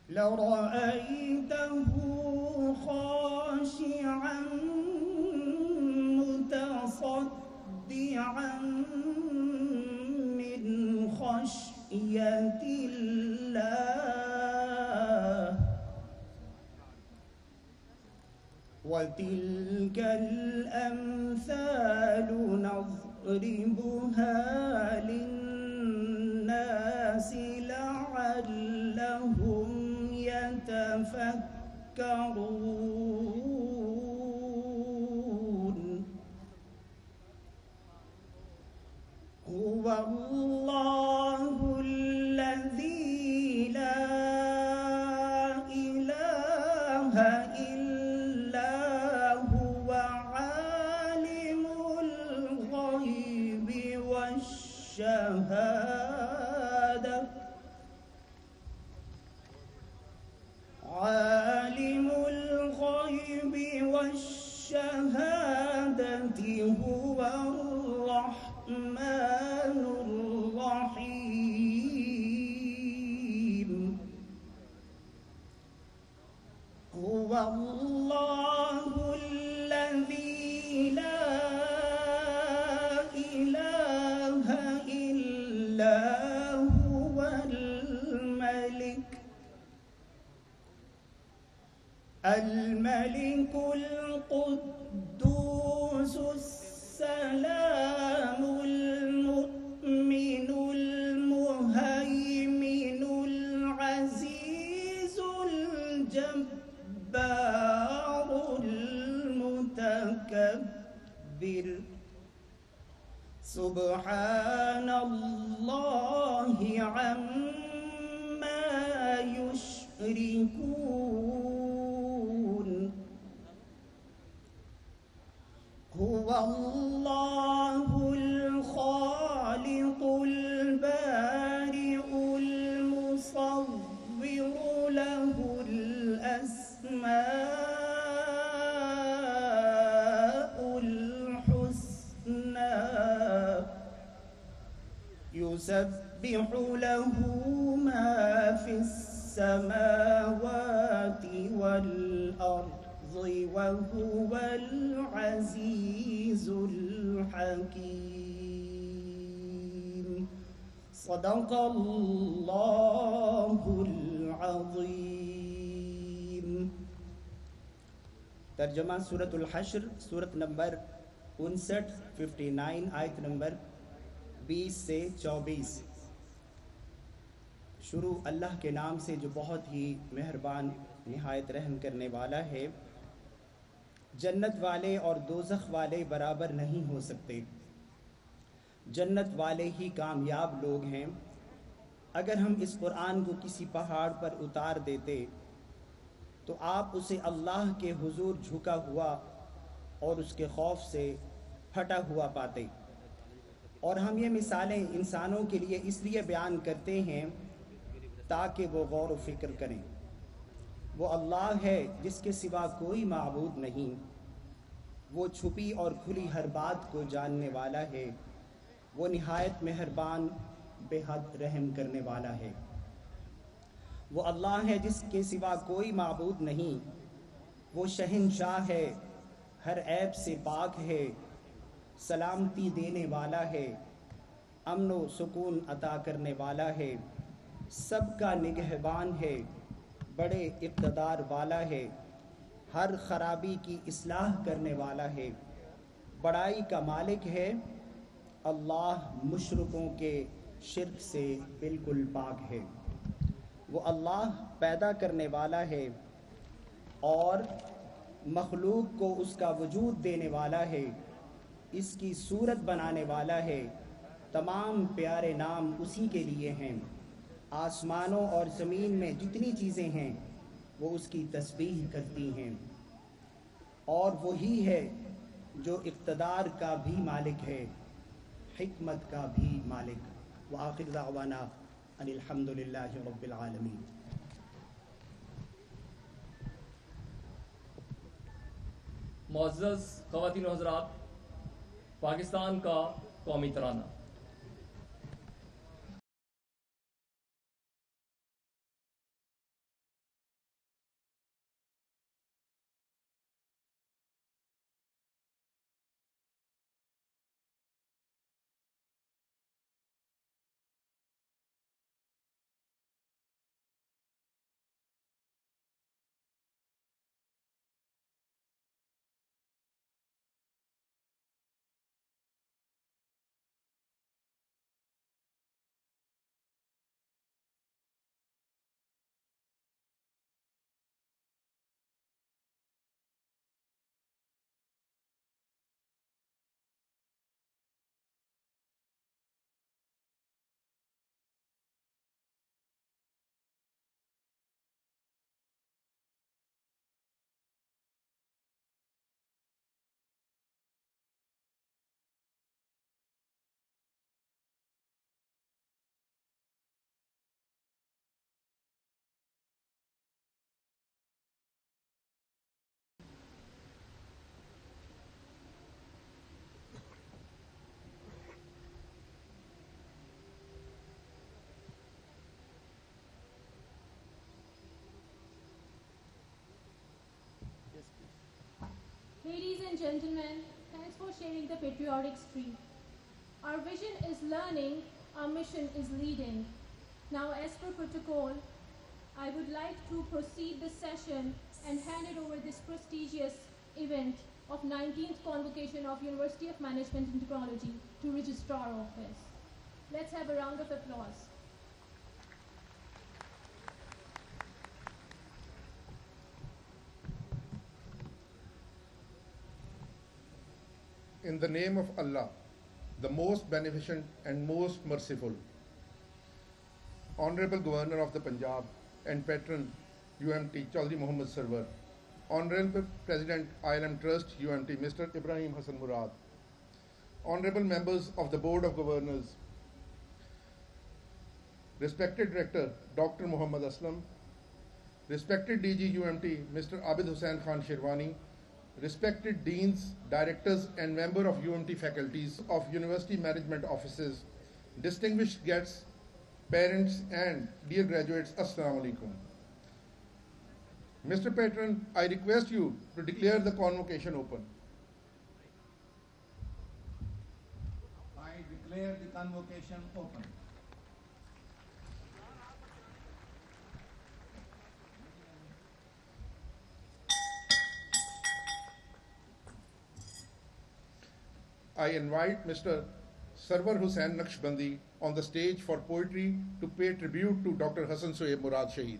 لرأيته خاشعا متصدعا من خشية الله وتلك الأمثال نضربها للناس لعلهم يتفكرون هو الله الذي لا إله إلا هو عالم الغيب والشهادة عالم الغيب والشهادة هو الرحمن الرحيم هو الله الذي لا إله إلا هو الملك القدوس السلام المؤمن المهيمن العزيز الجبار المتكبر سبحان الله عما يشركون هو الله الخالق البارئ المصور له الأسماء الحسنى يسبح له ما في السماوات والأرض وهو العزيز الحكيم صدق الله العظيم۔ ترجمہ سورۃ الحشر، سورت نمبر 59 آیت نمبر 20 سے 24۔ شروع اللہ کے نام سے جو بہت ہی مہربان نہایت رحم کرنے والا ہے۔ جنت والے اور دوزخ والے برابر نہیں ہو سکتے۔ جنت والے ہی کامیاب لوگ ہیں۔ اگر ہم اس قرآن کو کسی پہاڑ پر اتار دیتے تو آپ اسے اللہ کے حضور جھکا ہوا اور اس کے خوف سے پھٹا ہوا پاتے۔ اور ہم یہ مثالیں انسانوں کے لیے اس لیے بیان کرتے ہیں تاکہ وہ غور و فکر کریں۔ وہ اللہ ہے جس کے سوا کوئی معبود نہیں۔ وہ چھپی اور کھلی ہر بات کو جاننے والا ہے۔ وہ نہایت مہربان بے حد رحم کرنے والا ہے۔ وہ اللہ ہے جس کے سوا کوئی معبود نہیں۔ وہ شہنشاہ ہے، ہر عیب سے پاک ہے، سلامتی دینے والا ہے، امن و سکون عطا کرنے والا ہے، سب کا نگہبان ہے، بڑے اقتدار والا ہے، ہر خرابی کی اصلاح کرنے والا ہے، بڑائی کا مالک ہے۔ اللہ مشرکوں کے شرک سے بالکل پاک ہے۔ وہ اللہ پیدا کرنے والا ہے اور مخلوق کو اس کا وجود دینے والا ہے، اس کی صورت بنانے والا ہے۔ تمام پیارے نام اسی کے لیے ہیں۔ آسمانوں اور زمین میں جتنی چیزیں ہیں وہ اس کی تسبیح کرتی ہیں، اور وہی ہے جو اقتدار کا بھی مالک ہے، حکمت کا بھی مالک۔ وآخر دعوانا ان الحمد للہ رب العالمین۔ معزز خواتین و حضرات، پاکستان کا قومی ترانہ and gentlemen, thanks for sharing the patriotic streak. Our vision is learning, our mission is leading. Now, as per protocol, I would like to proceed the session and hand it over this prestigious event of 19th Convocation of University of Management and Technology to Registrar Office. Let's have a round of applause. In the name of Allah, the most beneficent and most merciful, Honorable Governor of the Punjab and Patron UMT Chaudhry Mohammad Sarwar, Honorable President ILM Trust UMT Mr. Ibrahim Hassan Murad, Honorable members of the Board of Governors, respected Director Dr. Muhammad Aslam, respected DG UMT Mr. Abid Hussain Khan Shirwani, respected deans, directors and members of UMT faculties of university management offices, distinguished guests, parents and dear graduates, Assalamu alaikum. Mr. Patron, I request you to declare the convocation open. I declare the convocation open. I invite Mr. Sarwar Hussain Naqshbandi on the stage for poetry to pay tribute to Dr. Hassan Sohaib Murad Shaheed.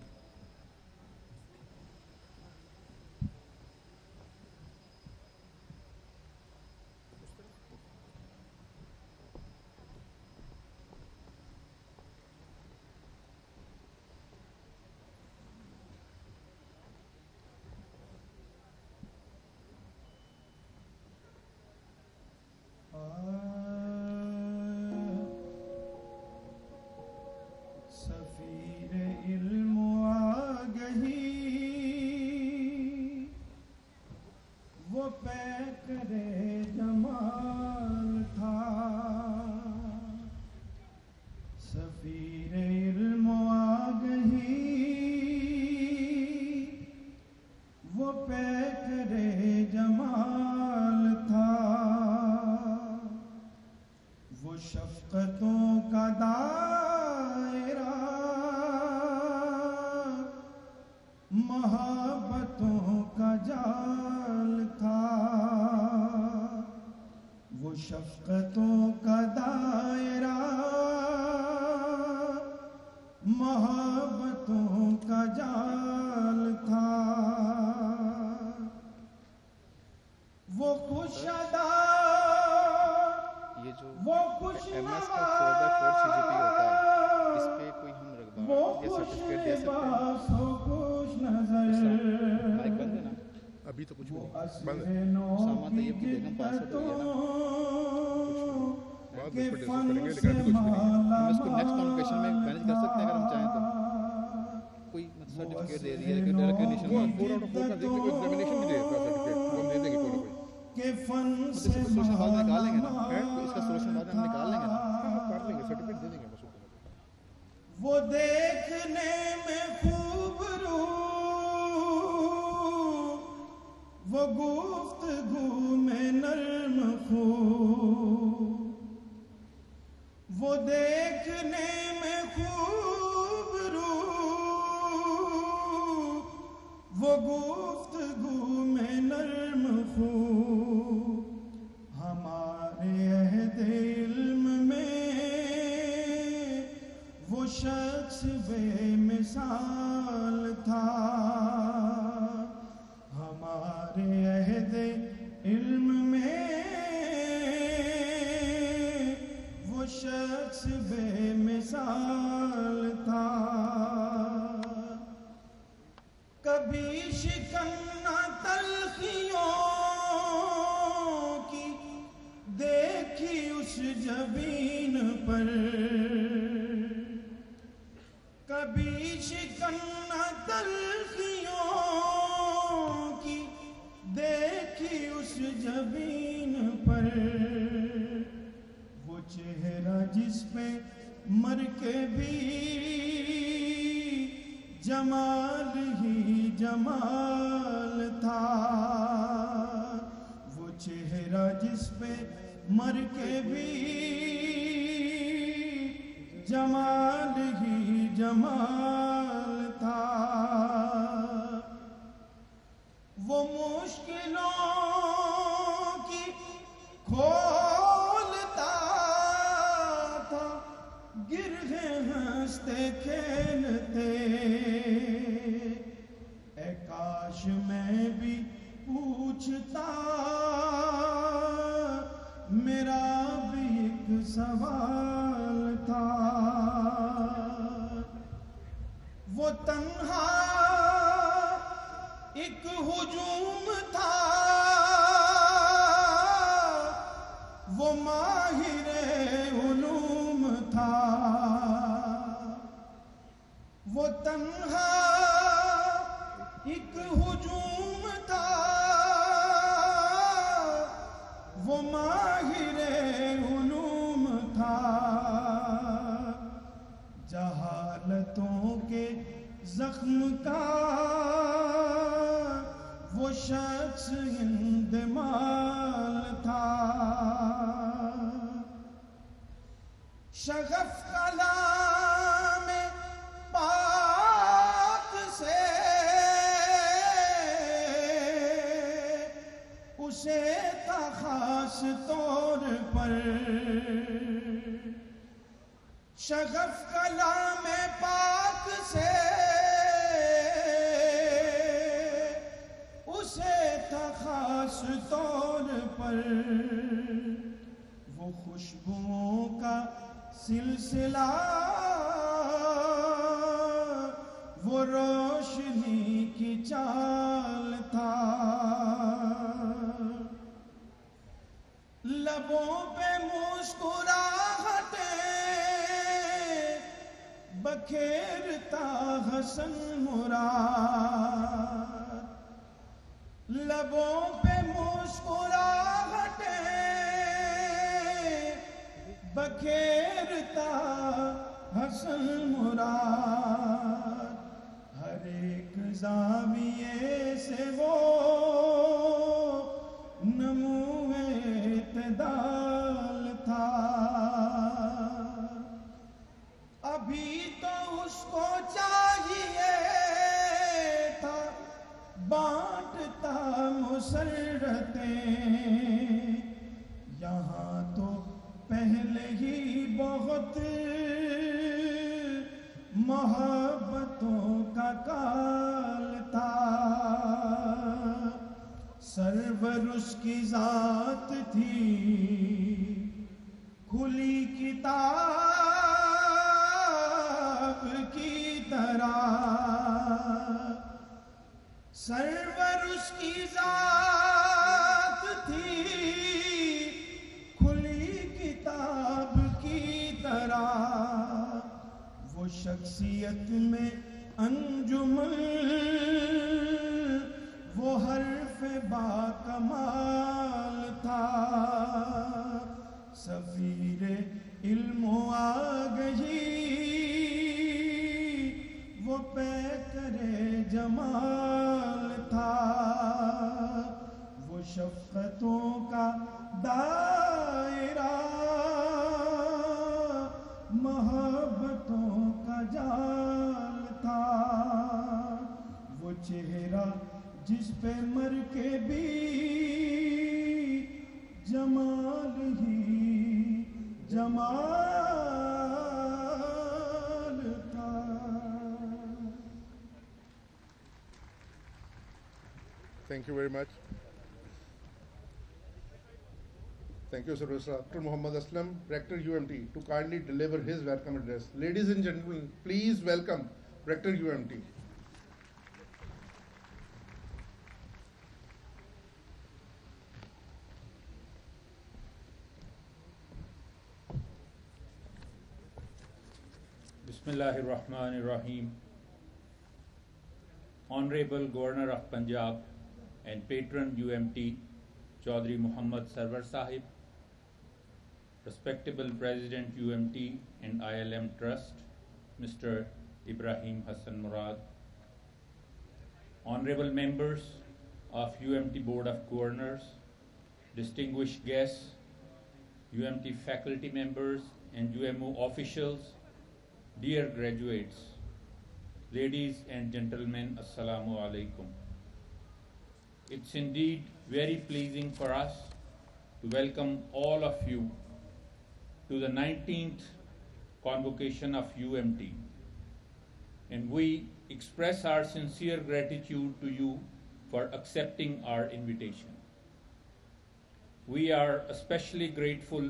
وہ دیکھنے میں خوب رو وہ گفتگو میں نرم خو وہ دیکھنے میں خوب رو وہ گفتگو میں نرم خو ہمارے عہد علم میں وہ شخص بے مثال تھا ہمارے عہد علم میں وہ شخص بے مثال تھا کبھی شکن نہ تلخیوں کی دیکھی اس جبین پر کبھی شکن نہ تلخیوں کی دیکھی اس جبین پر وہ چہرہ جس پہ مر کے بھی جمال ہی جمال تھا وہ چہرہ جس پہ مر کے بھی جمال ہی جمال تھا، وہ مشکلوں کی کھولتا تھا، گرہے ہنستے کھیلتے، اے کاش میں بھی پوچھتا، میرا بھی ایک سوال تھا۔ وہ تنہا ایک ہجوم تھا، وہ ماہر علوم تھا، وہ تنہا ایک ہجوم تھا، وہ ماہر علوم تھا، جہالتوں کے زخم کا وہ شخص ہندمال تھا، شغف کلام پاک سے اسے تھا خاص طور پر، شغف کلام پاک سے اسے تھا خاص طور پر، وہ خوشبوؤں کا سلسلہ، وہ روشنی کی چال تھا، لبوں پہ مسکراہٹیں بکھیرتا حسن مراد، لبوں پہ مسکراہٹیں بکھیرتا حسن مراد، ہر ایک زاویے سے وہ نمو اعتدال تھا، ابھی تو اس کو چاہیے تھا بانٹتا مسرتیں، یہاں تو پہلے ہی بہت محبتوں کا کال تھا، سرور اس کی ذات تھی کھلی کتاب کی طرح، سرور اس کی ذات تھی کھلی کتاب کی طرح، وہ شخصیت میں انجمن، وہ حرف با کمال تھا، سفیر علم و آگہی وہ پیکر جمال تھا، وہ شفقتوں کا دائرہ محبتوں کا جال تھا، وہ چہرہ جس پہ مر کے بھی جمال ہی جمال تھا۔ Thank you very much. Thank you, Sir Dr. Muhammad Aslam, Rector UMT, to kindly deliver his welcome address. Ladies and gentlemen, please welcome Rector UMT. Bismillahirrahmanirrahim. Honorable Governor of Punjab and Patron UMT, Chaudhry Muhammad Sarwar Sahib, Respectable President UMT and ILM Trust, Mr. Ibrahim Hassan Murad, Honorable Members of UMT Board of Governors, distinguished guests, UMT faculty members, and UMO officials, dear graduates, ladies and gentlemen, Assalamu alaikum. It's indeed very pleasing for us to welcome all of you to the 19th convocation of UMT, and we express our sincere gratitude to you for accepting our invitation. We are especially grateful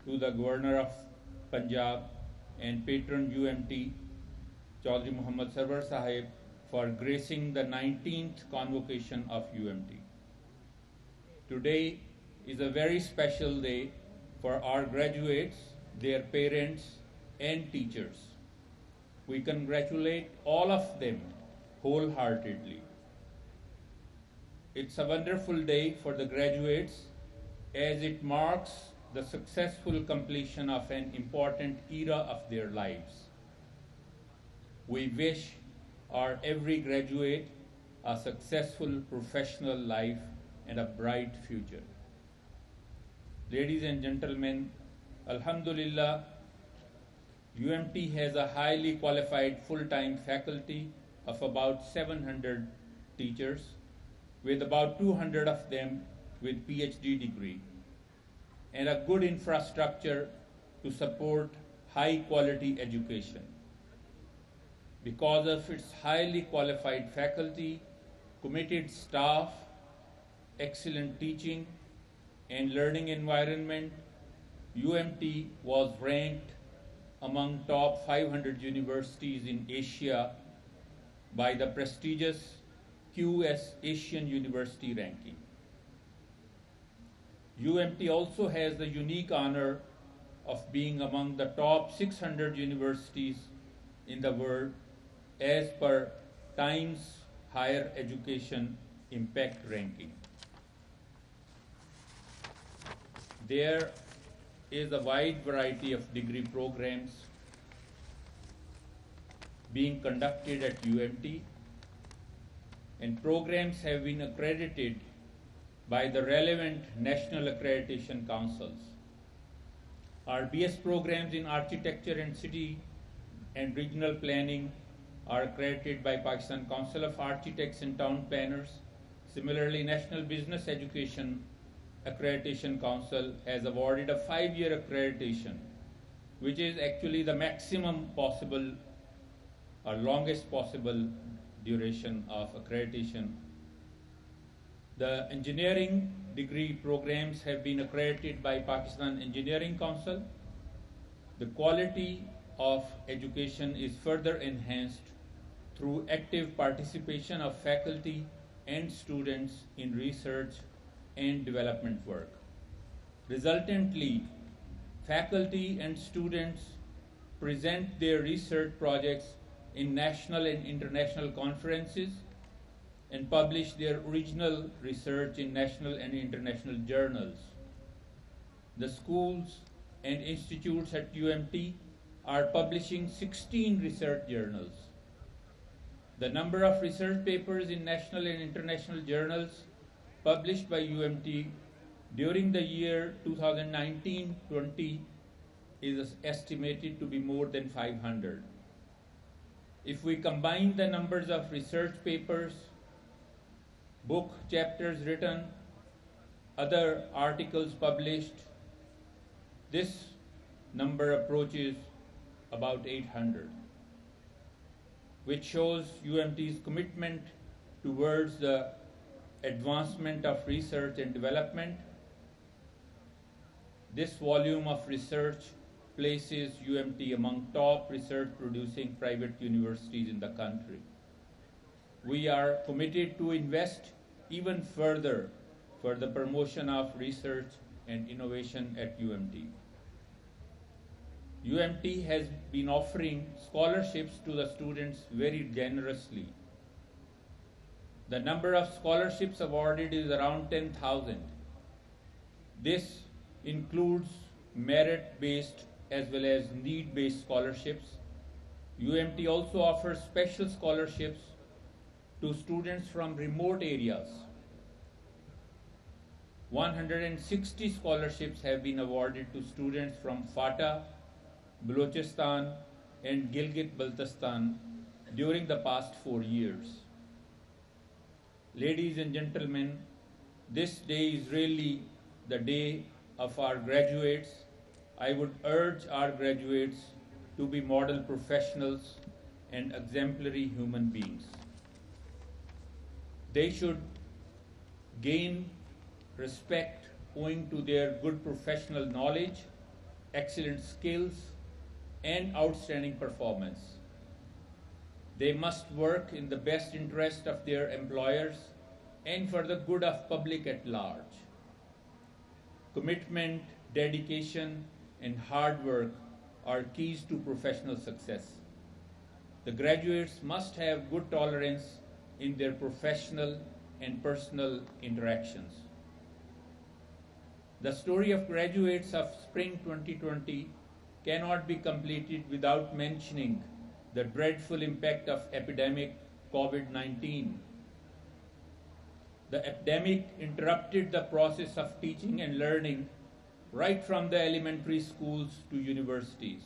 to the Governor of Punjab and patron UMT, Chaudhry Muhammad Sarwar Sahib, for gracing the 19th convocation of UMT. Today is a very special day for our graduates, their parents, and teachers. We congratulate all of them wholeheartedly. It's a wonderful day for the graduates as it marks the successful completion of an important era of their lives. We wish our every graduate a successful professional life and a bright future. Ladies and gentlemen, Alhamdulillah, UMT has a highly qualified full-time faculty of about 700 teachers, with about 200 of them with PhD degree, and a good infrastructure to support high-quality education. Because of its highly qualified faculty, committed staff, excellent teaching, and learning environment, UMT was ranked among top 500 universities in Asia by the prestigious QS Asian University ranking. UMT also has the unique honor of being among the top 600 universities in the world as per Times Higher Education Impact Ranking. There is a wide variety of degree programs being conducted at UMT, and programs have been accredited by the relevant national accreditation councils. Our BS programs in architecture and city and regional planning are accredited by Pakistan Council of Architects and Town Planners. Similarly, National Business Education Accreditation Council has awarded a 5-year accreditation, which is actually the maximum possible or longest possible duration of accreditation. The engineering degree programs have been accredited by Pakistan Engineering Council. The quality of education is further enhanced through active participation of faculty and students in research and development work. Resultantly, faculty and students present their research projects in national and international conferences and publish their original research in national and international journals. The schools and institutes at UMT are publishing 16 research journals. The number of research papers in national and international journals published by UMT during the year 2019-20 is estimated to be more than 500. If we combine the numbers of research papers, book chapters written, other articles published, this number approaches about 800, which shows UMT's commitment towards the advancement of research and development. This volume of research places UMT among top research producing private universities in the country. We are committed to invest even further for the promotion of research and innovation at UMT. UMT has been offering scholarships to the students very generously. The number of scholarships awarded is around 10,000. This includes merit-based as well as need-based scholarships. UMT also offers special scholarships to students from remote areas. 160 scholarships have been awarded to students from FATA, Balochistan, and Gilgit-Baltistan during the past 4 years. Ladies and gentlemen, this day is really the day of our graduates. I would urge our graduates to be model professionals and exemplary human beings. They should gain respect owing to their good professional knowledge, excellent skills, and outstanding performance. They must work in the best interest of their employers and for the good of public at large. Commitment, dedication, and hard work are keys to professional success. The graduates must have good tolerance in their professional and personal interactions. The story of graduates of Spring 2020 cannot be completed without mentioning the dreadful impact of epidemic COVID-19. The epidemic interrupted the process of teaching and learning right from the elementary schools to universities.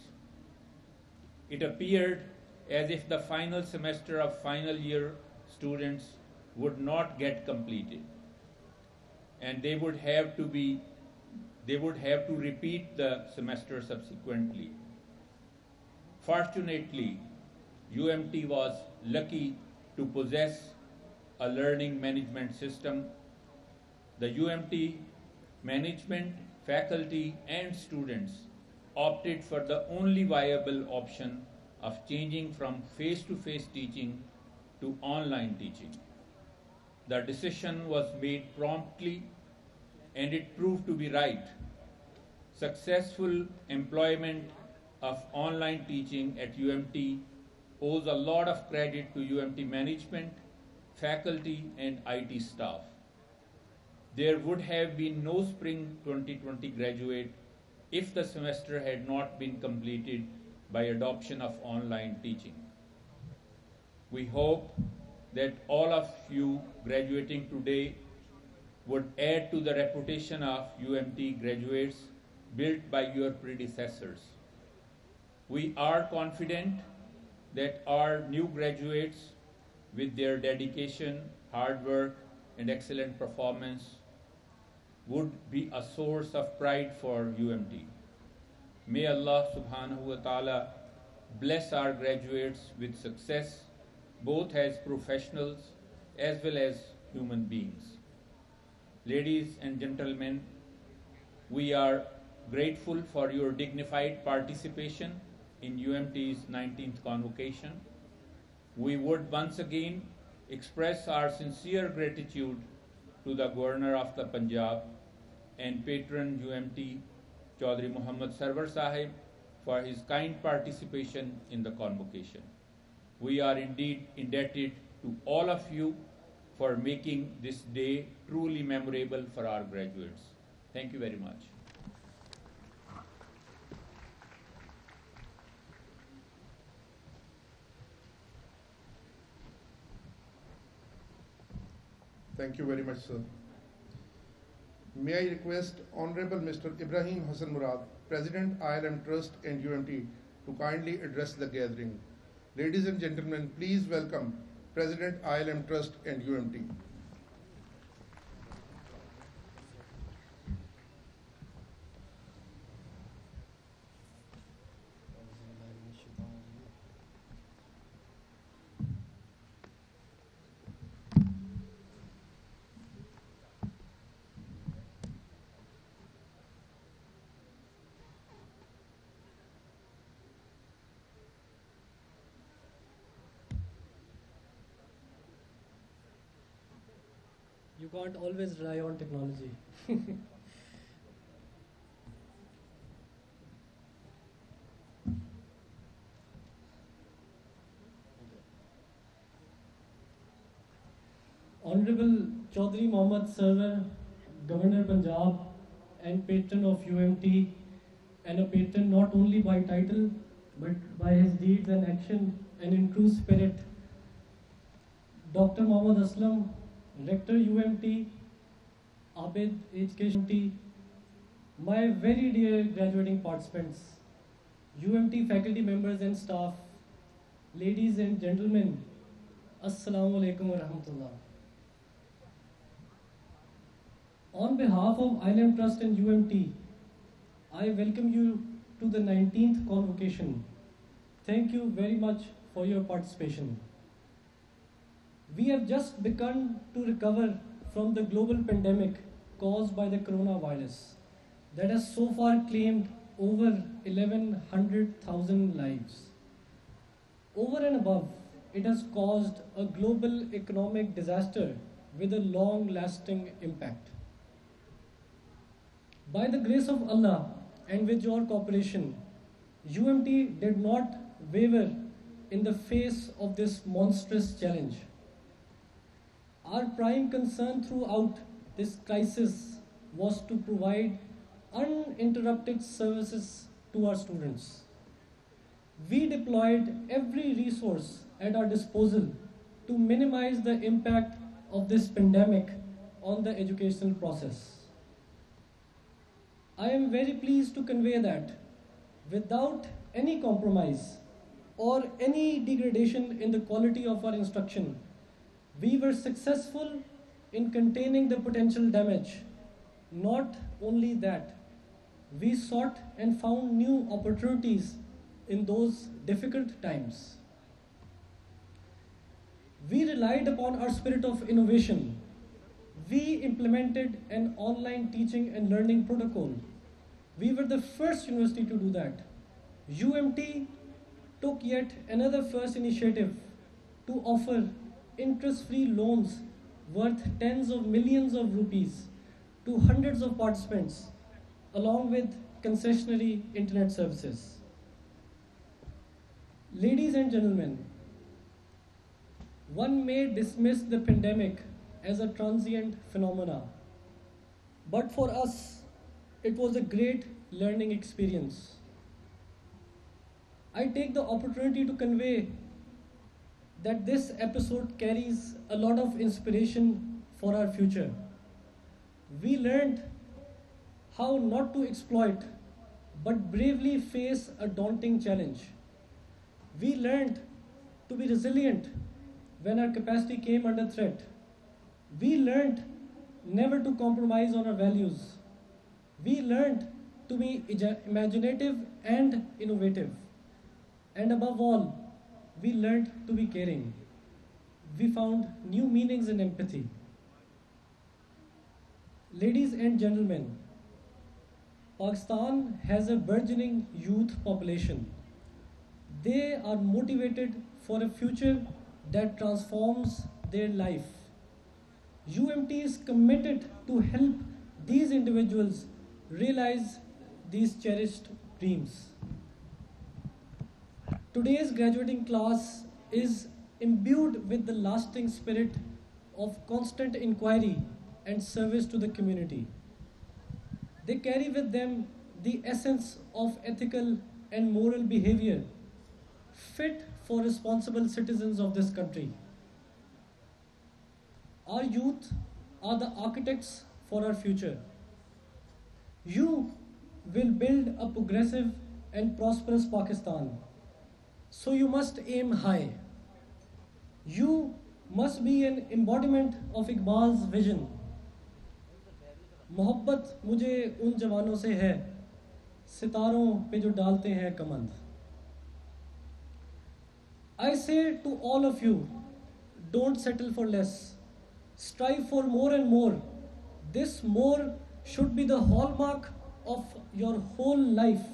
It appeared as if the final semester of final year students would not get completed, and they would have to repeat the semester subsequently. Fortunately, UMT was lucky to possess a learning management system. The UMT management, faculty, and students opted for the only viable option of changing from face-to-face teaching to online teaching. The decision was made promptly, and it proved to be right. Successful employment of online teaching at UMT owes a lot of credit to UMT management, faculty, and IT staff. There would have been no Spring 2020 graduate if the semester had not been completed by adoption of online teaching. We hope that all of you graduating today would add to the reputation of UMT graduates built by your predecessors. We are confident that our new graduates, with their dedication, hard work, and excellent performance, would be a source of pride for UMT. May Allah subhanahu wa ta'ala bless our graduates with success, both as professionals as well as human beings. Ladies and gentlemen, we are grateful for your dignified participation in UMT's 19th convocation. We would once again express our sincere gratitude to the Governor of the Punjab and patron UMT, Chaudhry Muhammad Sarwar Sahib, for his kind participation in the convocation. We are indeed indebted to all of you for making this day truly memorable for our graduates. Thank you very much. Thank you very much, sir. May I request Honorable Mr. Ibrahim Hassan Murad, President ILM Trust and UMT, to kindly address the gathering. Ladies and gentlemen, please welcome President ILM Trust and UMT. You can't always rely on technology. Honorable Chaudhry Muhammad Sarwar, Governor Punjab and patron of UMT, and a patron not only by title but by his deeds and action and in true spirit. Dr. Muhammad Aslam, Rector UMT, Abid Education Tea, my very dear graduating participants, UMT faculty members and staff, ladies and gentlemen, Assalamu alaikum wa rahmatullah. On behalf of ILM Trust and UMT, I welcome you to the 19th convocation. Thank you very much for your participation. We have just begun to recover from the global pandemic caused by the coronavirus that has so far claimed over 1,100,000 lives. Over and above, it has caused a global economic disaster with a long-lasting impact. By the grace of Allah and with your cooperation, UMT did not waver in the face of this monstrous challenge. Our prime concern throughout this crisis was to provide uninterrupted services to our students. We deployed every resource at our disposal to minimize the impact of this pandemic on the educational process. I am very pleased to convey that without any compromise or any degradation in the quality of our instruction, we were successful in containing the potential damage. Not only that, we sought and found new opportunities in those difficult times. We relied upon our spirit of innovation. We implemented an online teaching and learning protocol. We were the first university to do that. UMT took yet another first initiative to offer interest-free loans worth tens of millions of rupees to hundreds of participants, along with concessionary internet services. Ladies and gentlemen, one may dismiss the pandemic as a transient phenomena, but for us, it was a great learning experience. I take the opportunity to convey that this episode carries a lot of inspiration for our future. We learned how not to exploit, but bravely face a daunting challenge. We learned to be resilient when our capacity came under threat. We learned never to compromise on our values. We learned to be imaginative and innovative. And above all, we learned to be caring. We found new meanings in empathy. Ladies and gentlemen, Pakistan has a burgeoning youth population. They are motivated for a future that transforms their life. UMT is committed to help these individuals realize these cherished dreams. Today's graduating class is imbued with the lasting spirit of constant inquiry and service to the community. They carry with them the essence of ethical and moral behavior fit for responsible citizens of this country. Our youth are the architects for our future. You will build a progressive and prosperous Pakistan. So you must aim high. You must be an embodiment of Iqbal's vision. محبت مجھے ان جوانوں سے ہے ستاروں پہ جو ڈالتے ہیں کمند. I say to all of you, don't settle for less. Strive for more and more. This more should be the hallmark of your whole life,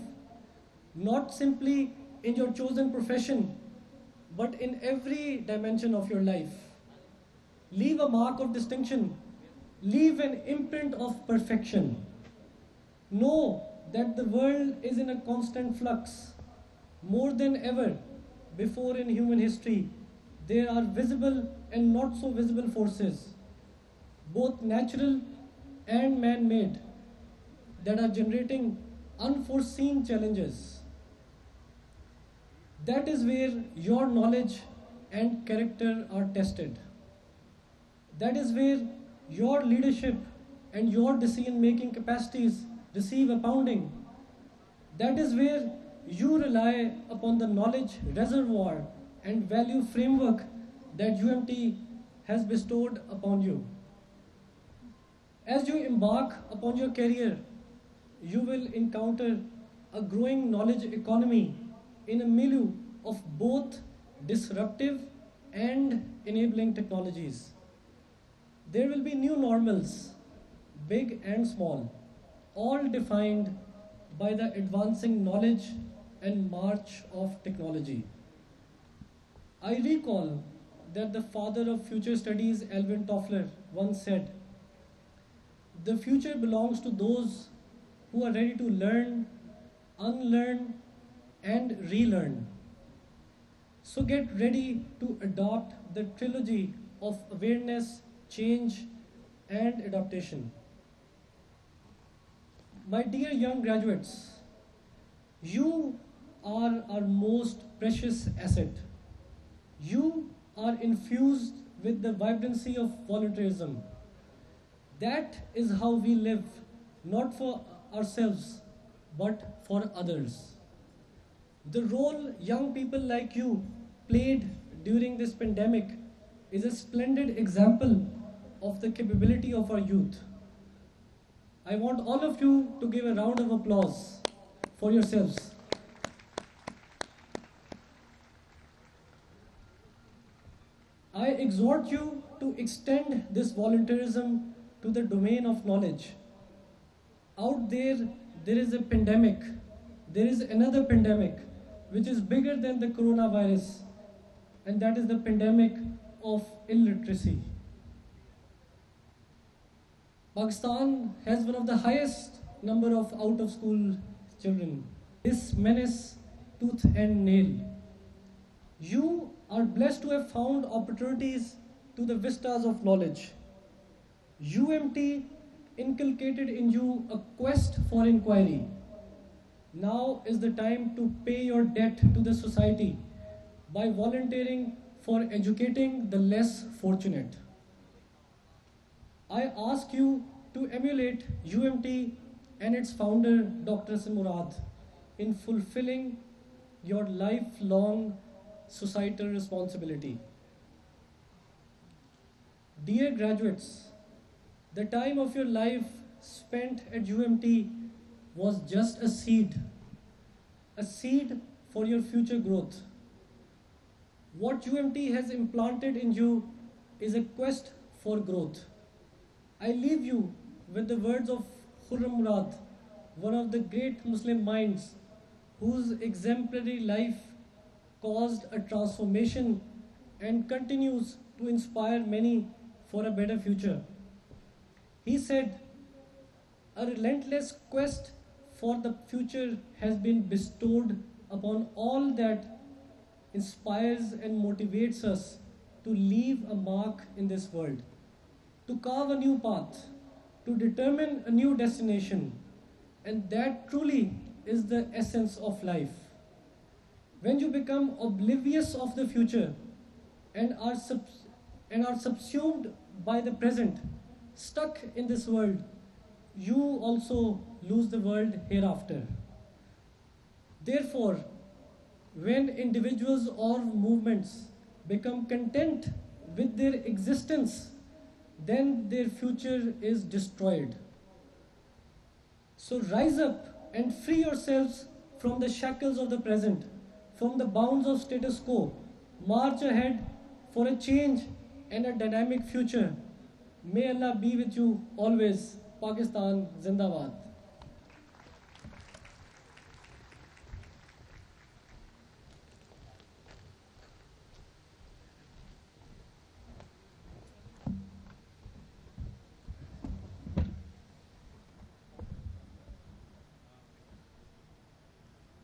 not simply in your chosen profession, but in every dimension of your life. Leave a mark of distinction. Leave an imprint of perfection. Know that the world is in a constant flux. More than ever before in human history, there are visible and not so visible forces, both natural and man-made, that are generating unforeseen challenges. That is where your knowledge and character are tested. That is where your leadership and your decision-making capacities receive a pounding. That is where you rely upon the knowledge reservoir and value framework that UMT has bestowed upon you. As you embark upon your career, you will encounter a growing knowledge economy in a milieu of both disruptive and enabling technologies. There will be new normals, big and small, all defined by the advancing knowledge and march of technology. I recall that the father of future studies, Alvin Toffler, once said, "The future belongs to those who are ready to learn, unlearn, and relearn." So get ready to adopt the trilogy of awareness, change, and adaptation. My dear young graduates, you are our most precious asset. You are infused with the vibrancy of volunteerism. That is how we live, not for ourselves, but for others. The role young people like you played during this pandemic is a splendid example of the capability of our youth. I want all of you to give a round of applause for yourselves. I exhort you to extend this volunteerism to the domain of knowledge. Out there is a pandemic. There is another pandemic which is bigger than the coronavirus, and that is the pandemic of illiteracy. Pakistan has one of the highest number of out-of-school children. This menace tooth and nail. You are blessed to have found opportunities to the vistas of knowledge. UMT inculcated in you a quest for inquiry. Now is the time to pay your debt to the society by volunteering for educating the less fortunate. I ask you to emulate UMT and its founder, Dr. Murad, in fulfilling your lifelong societal responsibility. Dear graduates, the time of your life spent at UMT was just a seed for your future growth. What UMT has implanted in you is a quest for growth. I leave you with the words of Khurram Murad, one of the great Muslim minds whose exemplary life caused a transformation and continues to inspire many for a better future. He said, "A relentless quest for the future has been bestowed upon all that inspires and motivates us to leave a mark in this world, to carve a new path, to determine a new destination, and that truly is the essence of life. When you become oblivious of the future and are subsumed by the present, stuck in this world, you also lose the world hereafter. Therefore, when individuals or movements become content with their existence, then their future is destroyed. So rise up and free yourselves from the shackles of the present, from the bounds of status quo. March ahead for a change and a dynamic future. May Allah be with you always. Pakistan Zindabad.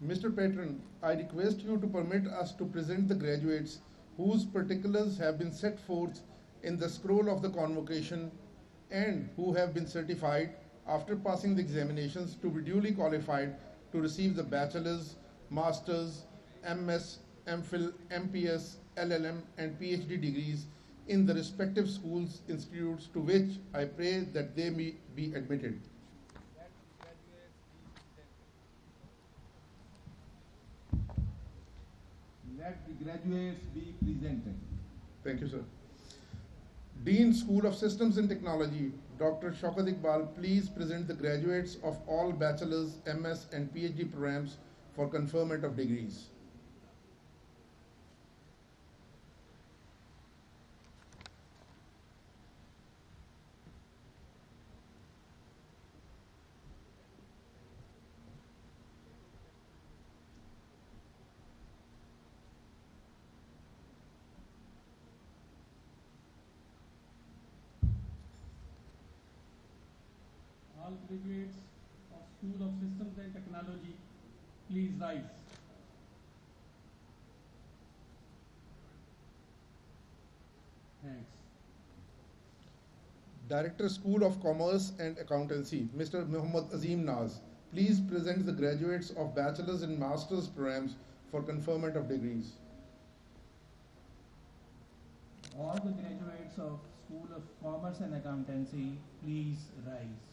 Mr. Patron, I request you to permit us to present the graduates whose particulars have been set forth in the scroll of the convocation and who have been certified after passing the examinations to be duly qualified to receive the bachelor's, master's, MS, MPhil, MPS, LLM and PhD degrees in the respective schools, institutes to which I pray that they may be admitted. Let the graduates be presented. Thank you, sir. Dean, School of Systems and Technology, Dr. Shaukat Iqbal, please present the graduates of all bachelor's, MS, and PhD programs for conferment of degrees. All graduates of School of Systems and Technology, please rise. Thanks. Director, School of Commerce and Accountancy, Mr. Muhammad Azim Naz, please present the graduates of bachelor's and master's programs for conferment of degrees. All the graduates of School of Commerce and Accountancy, please rise.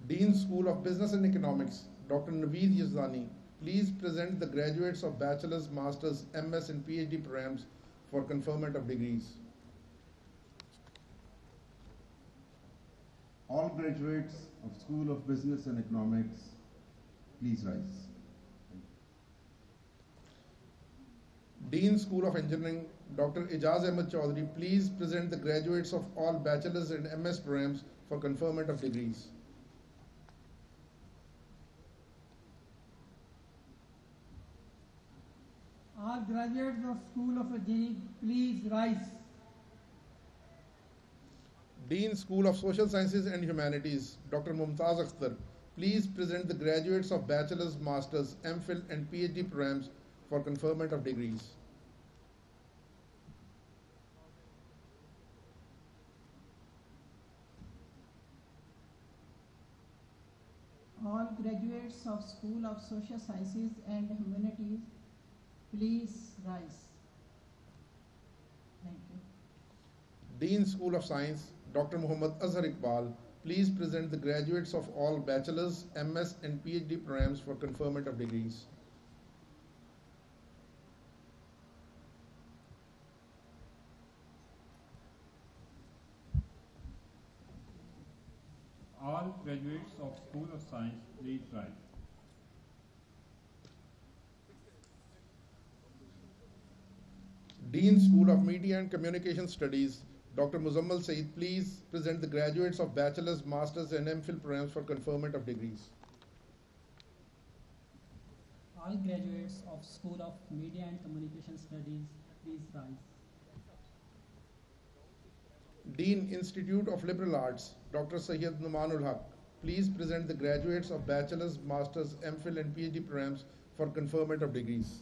Dean, School of Business and Economics, Dr. Naveed Yazani, please present the graduates of bachelor's, master's, MS, and PhD programs for conferment of degrees. All graduates of School of Business and Economics, please rise. Dean, School of Engineering, Dr. Ijaz Ahmed Chaudhary, please present the graduates of all bachelor's and MS programs for conferment of degrees. All graduates of School of Engineering, please rise. Dean, School of Social Sciences and Humanities, Dr. Mumtaz Akhtar, please present the graduates of bachelor's, master's, MPhil, and PhD programs for conferment of degrees. All graduates of School of Social Sciences and Humanities, please rise. Thank you. Dean, School of Science, Dr. Muhammad Azhar Iqbal, please present the graduates of all bachelor's, MS, and PhD programs for conferment of degrees. All graduates of School of Science, please rise. Dean, School of Media and Communication Studies, Dr. Muzammal Saeed, please present the graduates of bachelor's, master's, and MPhil programs for conferment of degrees. All graduates of School of Media and Communication Studies, please rise. Dean, Institute of Liberal Arts, Dr. Sayyid Numanul Haq, please present the graduates of bachelor's, master's, MPhil, and PhD programs for conferment of degrees.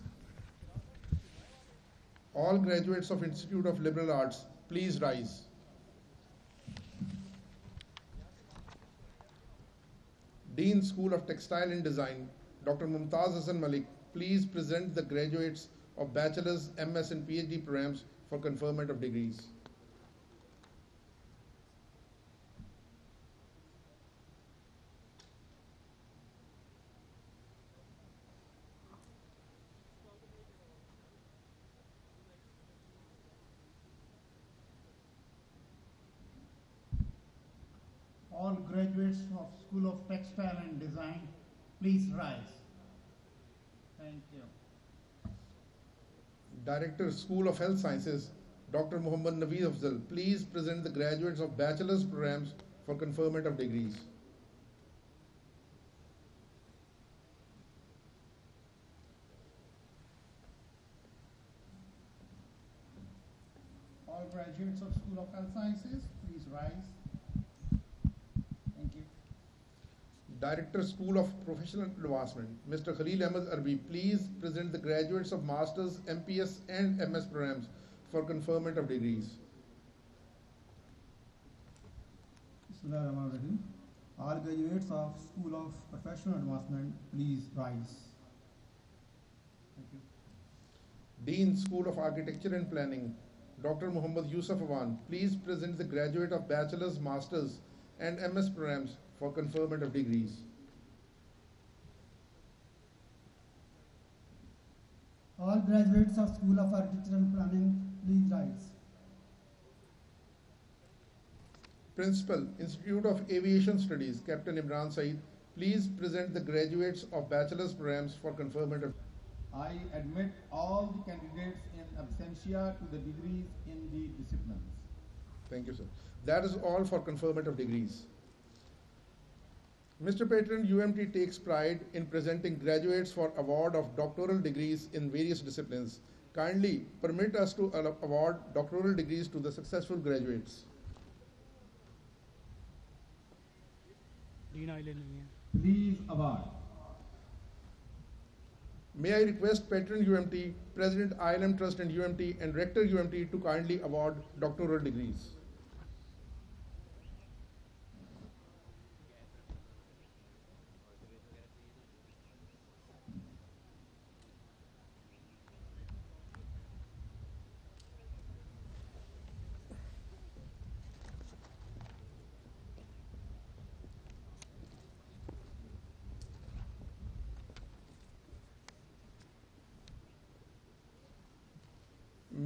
All graduates of Institute of Liberal Arts, please rise. Dean, School of Textile and Design, Dr. Mumtaz Hassan Malik, please present the graduates of bachelor's, MS, and PhD programs for conferment of degrees. All graduates of School of Textile and Design, please rise. Thank you. Director, School of Health Sciences, Dr. Muhammad Naveed Afzal, please present the graduates of bachelor's programs for conferment of degrees. All graduates of School of Health Sciences, please rise. Thank you. Director, School of Professional Advancement, Mr. Khalil Ahmed Arbi, please present the graduates of master's, MPS, and MS programs for conferment of degrees. Bismillahirrahmanirrahim. All graduates of School of Professional Advancement, please rise. Thank you. Dean, School of Architecture and Planning, Dr. Muhammad Yusuf Awan, please present the graduate of Bachelor's, Master's and MS programs for conferment of degrees. All graduates of School of Architecture and Planning, please rise. Principal, Institute of Aviation Studies, Captain Imran Saeed, please present the graduates of Bachelor's programs for conferment of. I admit all the candidates in absentia to the degrees in the disciplines. Thank you, sir. That is all for conferment of degrees. Mr. Patron, UMT takes pride in presenting graduates for award of doctoral degrees in various disciplines. Kindly permit us to award doctoral degrees to the successful graduates. Please award. May I request Patron UMT, President ILM Trust and UMT, and Rector UMT to kindly award doctoral degrees.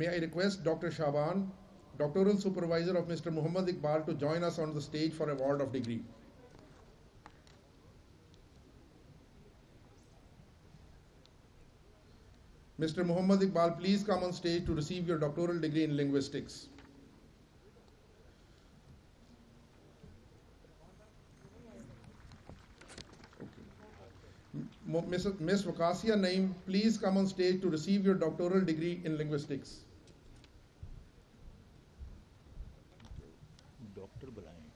May I request Dr. Shaban, Doctoral Supervisor of Mr. Muhammad Iqbal, to join us on the stage for award of degree. Mr. Muhammad Iqbal, please come on stage to receive your doctoral degree in linguistics. Ms. Wakasia Naeem, please come on stage to receive your doctoral degree in linguistics. Doctor बुलाएं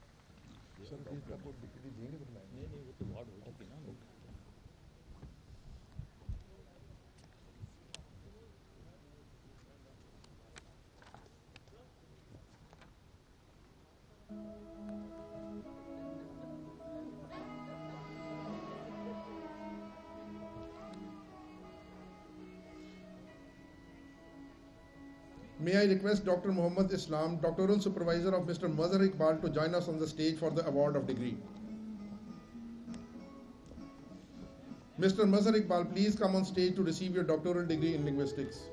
sir अभी degree देंगे तो नहीं नहीं वो तो ward हो चुकी ना May I request Dr. Muhammad Islam, Doctoral Supervisor of Mr. Mazhar Iqbal, to join us on the stage for the award of degree. Mr. Mazhar Iqbal, please come on stage to receive your doctoral degree in linguistics.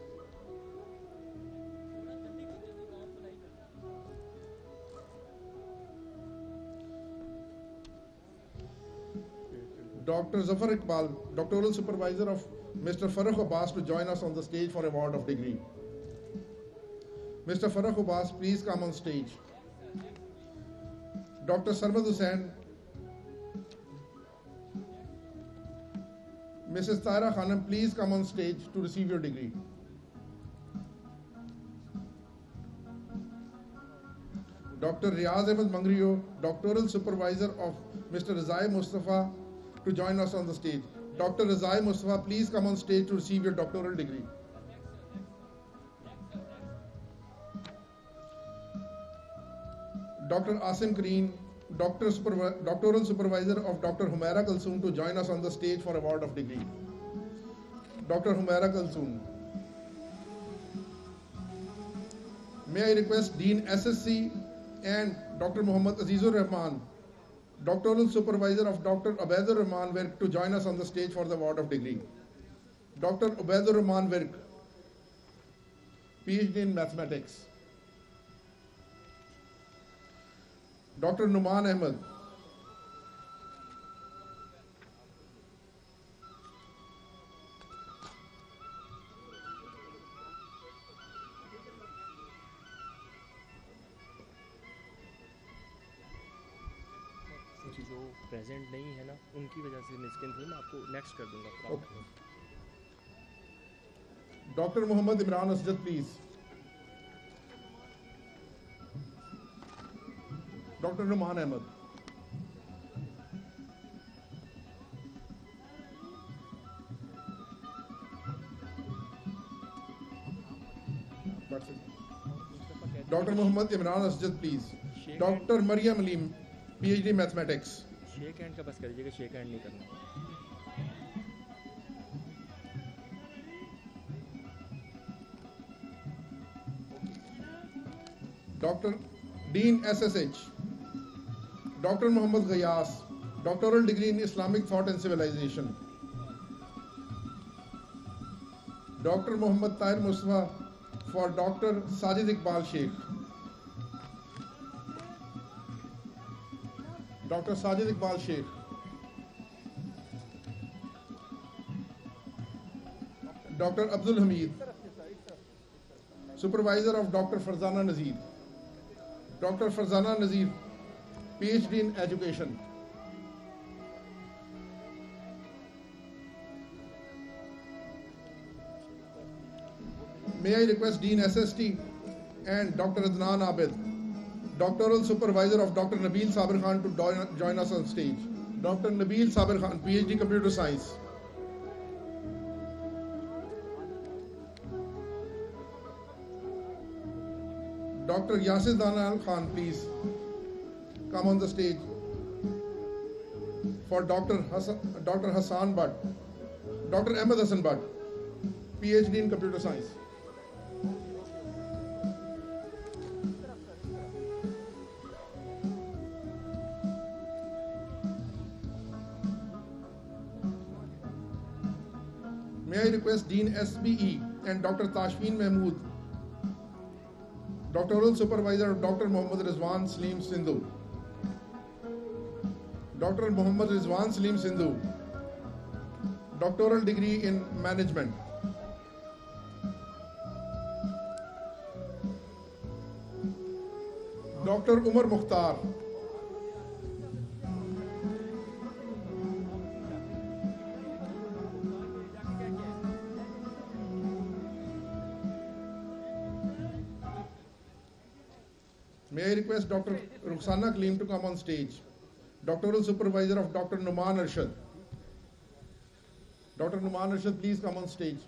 Dr. Zafar Iqbal, Doctoral Supervisor of Mr. Farooq Abbas, to join us on the stage for award of degree. Mr. Farooq Abbas, please come on stage. Dr. Sarwad Hussain, Mrs. Taira Khanam, please come on stage to receive your degree. Dr. Riaz Ahmed Mangrio, Doctoral Supervisor of Mr. Rizai Mustafa, to join us on the stage. Dr. Rizai Mustafa, please come on stage to receive your doctoral degree. Dr. Asim Kareen, Doctoral Supervisor of Dr. Humaira Kalsoon, to join us on the stage for award of degree. Dr. Humaira Kalsoon. May I request Dean SSC and Dr. Muhammad Azizur Rahman, Doctoral Supervisor of Dr. Ubaidur Rahman Virk, to join us on the stage for the award of degree. Dr. Ubaidur Rahman Virk, PhD in Mathematics. Dr. Numan Ahmed. जो present नहीं है ना उनकी वजह से मिसकिन थी मैं आपको नेक्स्ट कर दूंगा Dr. Muhammad Imran Asjad, please. Dr. Numan Ahmed. Dr. Muhammad Imran Asjad, please. Dr. Maryam Alim, PhD Mathematics. Shake hand का बस कर दीजिएगा शेक हैंड नहीं करना Dr. Dean SSH, Dr. Muhammad Ghayas, doctoral degree in Islamic Thought and Civilization. Dr. Muhammad Tahir Mustafa for Dr. Sajid Iqbal Sheikh. Dr. Sajid Iqbal Sheikh. Dr. Abdul Hamid, supervisor of Dr. Farzana Nazir. Dr. Farzana Nazir, PhD in Education. May I request Dean SST and Dr. Adnan Abid, doctoral supervisor of Dr. Nabil Sabir Khan, to join us on stage. Dr. Nabil Sabir Khan, PhD Computer Science. Dr. Yasir Dana Khan, please come on the stage. For Dr. Hassan Bhatt, Dr. Ahmed Hassan Bhatt, PhD in Computer Science. May I request Dean SBE and Dr. Tashfeen Mahmood, doctoral supervisor of Dr. Muhammad Rizwan Salim Sindhu. Dr. Muhammad Rizwan Salim Sindhu, doctoral degree in management. Dr. Umar Mukhtar. May I request Dr. Rukhsana Kaleem to come on stage, doctoral supervisor of Dr. Numan Arshad. Dr. Numan Arshad, please come on stage.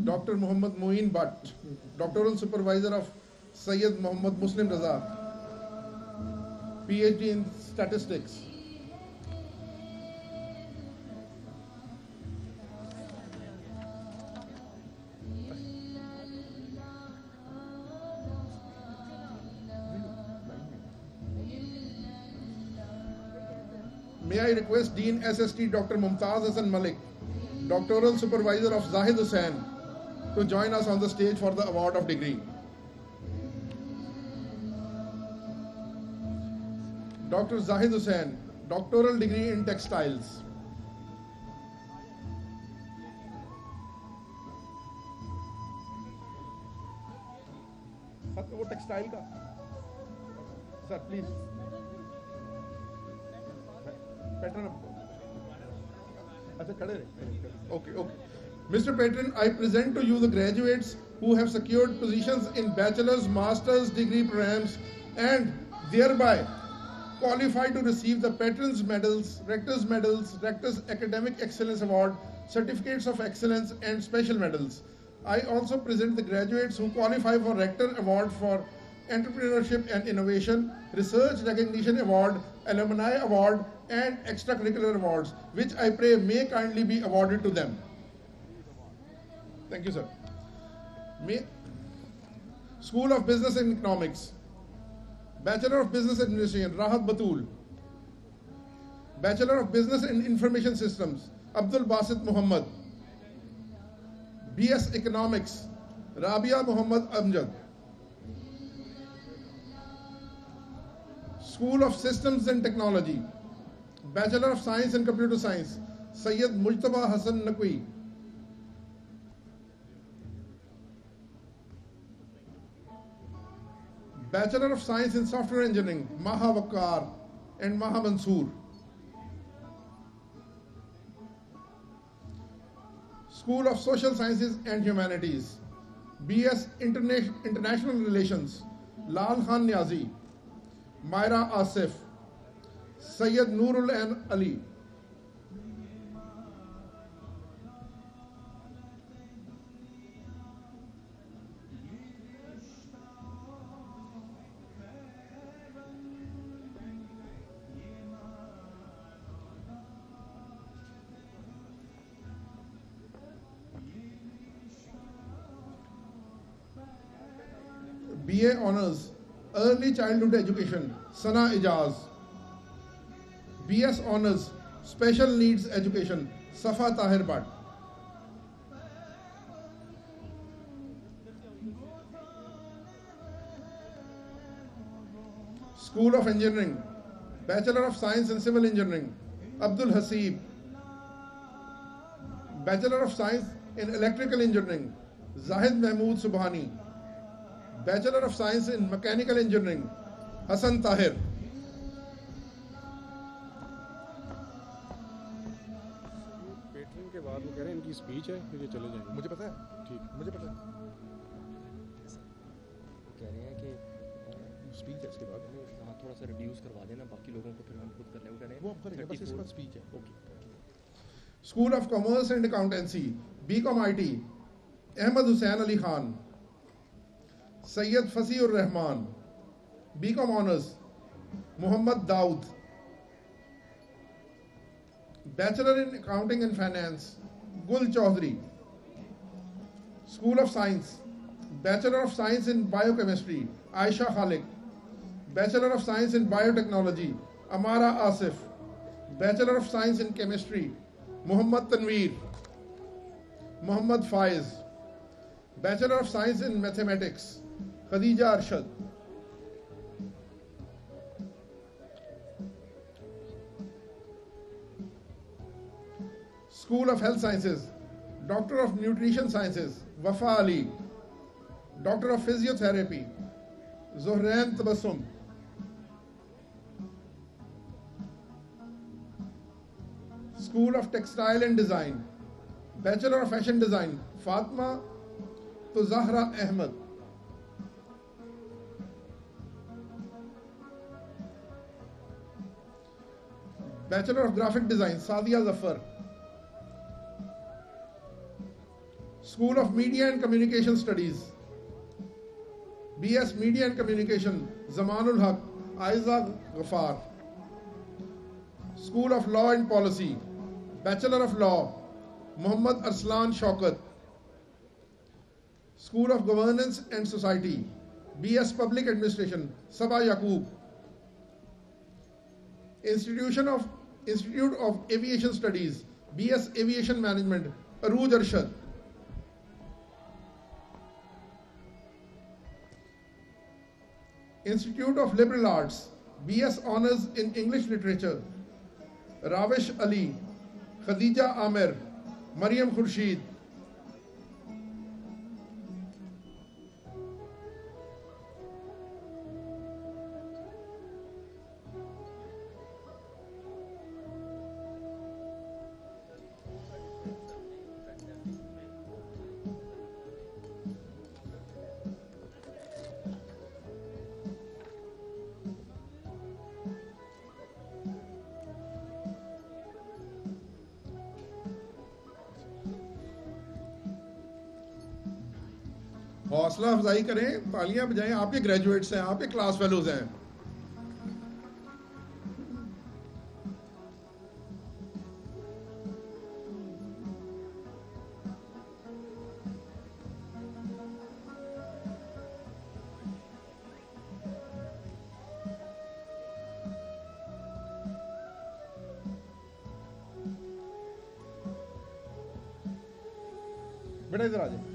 Dr. Muhammad Moeen Bhatt, doctoral supervisor of Sayyid Muhammad Muslim Raza, PhD in statistics. May I request Dean SST Dr. Mumtaz Hassan Malik, doctoral supervisor of Zahid Hussain, to join us on the stage for the award of degree. Dr. Zahid Hussain, doctoral degree in textiles. वो textile का sir please pattern अच्छा खड़े रहे okay. Mr. Patron, I present to you the graduates who have secured positions in bachelor's, master's degree programs and thereby qualified to receive the Patron's Medals, Rector's Academic Excellence Award, Certificates of Excellence and Special Medals. I also present the graduates who qualify for Rector Award for Entrepreneurship and Innovation, Research Recognition Award, Alumni Award and Extracurricular Awards, which I pray may kindly be awarded to them. Thank you, sir. School of Business and Economics, Bachelor of Business Administration, Rahat Batul. Bachelor of Business and Information Systems, Abdul Basit Muhammad. BS Economics, Rabia Muhammad Amjad. School of Systems and Technology, Bachelor of Science and Computer Science, Sayyid Mujtaba Hassan Naqvi. Bachelor of Science in Software Engineering, Maha Wakar and Maha Mansoor. School of Social Sciences and Humanities, BS International Relations, Lal Khan Niazi, Myra Asif, Sayyid Noorul Ain Ali. BA Honours, Early Childhood Education, Sana Ijaz. BS Honours, Special Needs Education, Safa Tahir Bhatt. School of Engineering, Bachelor of Science in Civil Engineering, Abdul Hasib. Bachelor of Science in Electrical Engineering, Zahid Mahmood Subhani. Bachelor of Science in Mechanical Engineering, Hassan Tahir. पेटरिंग के बाद वो कह रहे हैं इनकी speech है फिर ये चले जाएंगे. मुझे पता है. ठीक, मुझे पता है. कह रहे हैं कि स्पीच है इसके बाद. हाँ थोड़ा सा रिड्यूस करवा देना, बाकी लोगों को फिर हम खुद कर लेंगे. कह रहे हैं वो हम करेंगे, बस इसके बाद स्पीच है. Okay. School of Commerce and Accountancy, BCom IT, Ahmed Hussain Ali Khan. Sayyid Fasihur Rahman. BCom Honours, Muhammad Daud. Bachelor in Accounting and Finance, Gul Chaudhary. School of Science, Bachelor of Science in Biochemistry, Aisha Khalik. Bachelor of Science in Biotechnology, Amara Asif. Bachelor of Science in Chemistry, Muhammad Tanveer. Muhammad Faiz. Bachelor of Science in Mathematics, Khadija Arshad. School of Health Sciences, Doctor of Nutrition Sciences, Wafa Ali. Doctor of Physiotherapy, Zohran Tabassum. School of Textile and Design, Bachelor of Fashion Design, Fatma Zahra Ahmed. Bachelor of Graphic Design, Sadia Zafar. School of Media and Communication Studies, BS Media and Communication, Zamanul Haq, Aiza Ghaffar. School of Law and Policy, Bachelor of Law, Muhammad Arslan Shaukat. School of Governance and Society, BS Public Administration, Saba Yaqub. Institute of Aviation Studies, BS Aviation Management, Arooj Arshad. Institute of Liberal Arts, BS Honours in English Literature, Ravish Ali, Khadija Amir, Mariam Khurshid. حوصلہ افزائی کریں, تالیاں بجائیں. آپ کے graduates ہیں, آپ کے class fellows ہیں. بیٹا ادھر آ جائیں.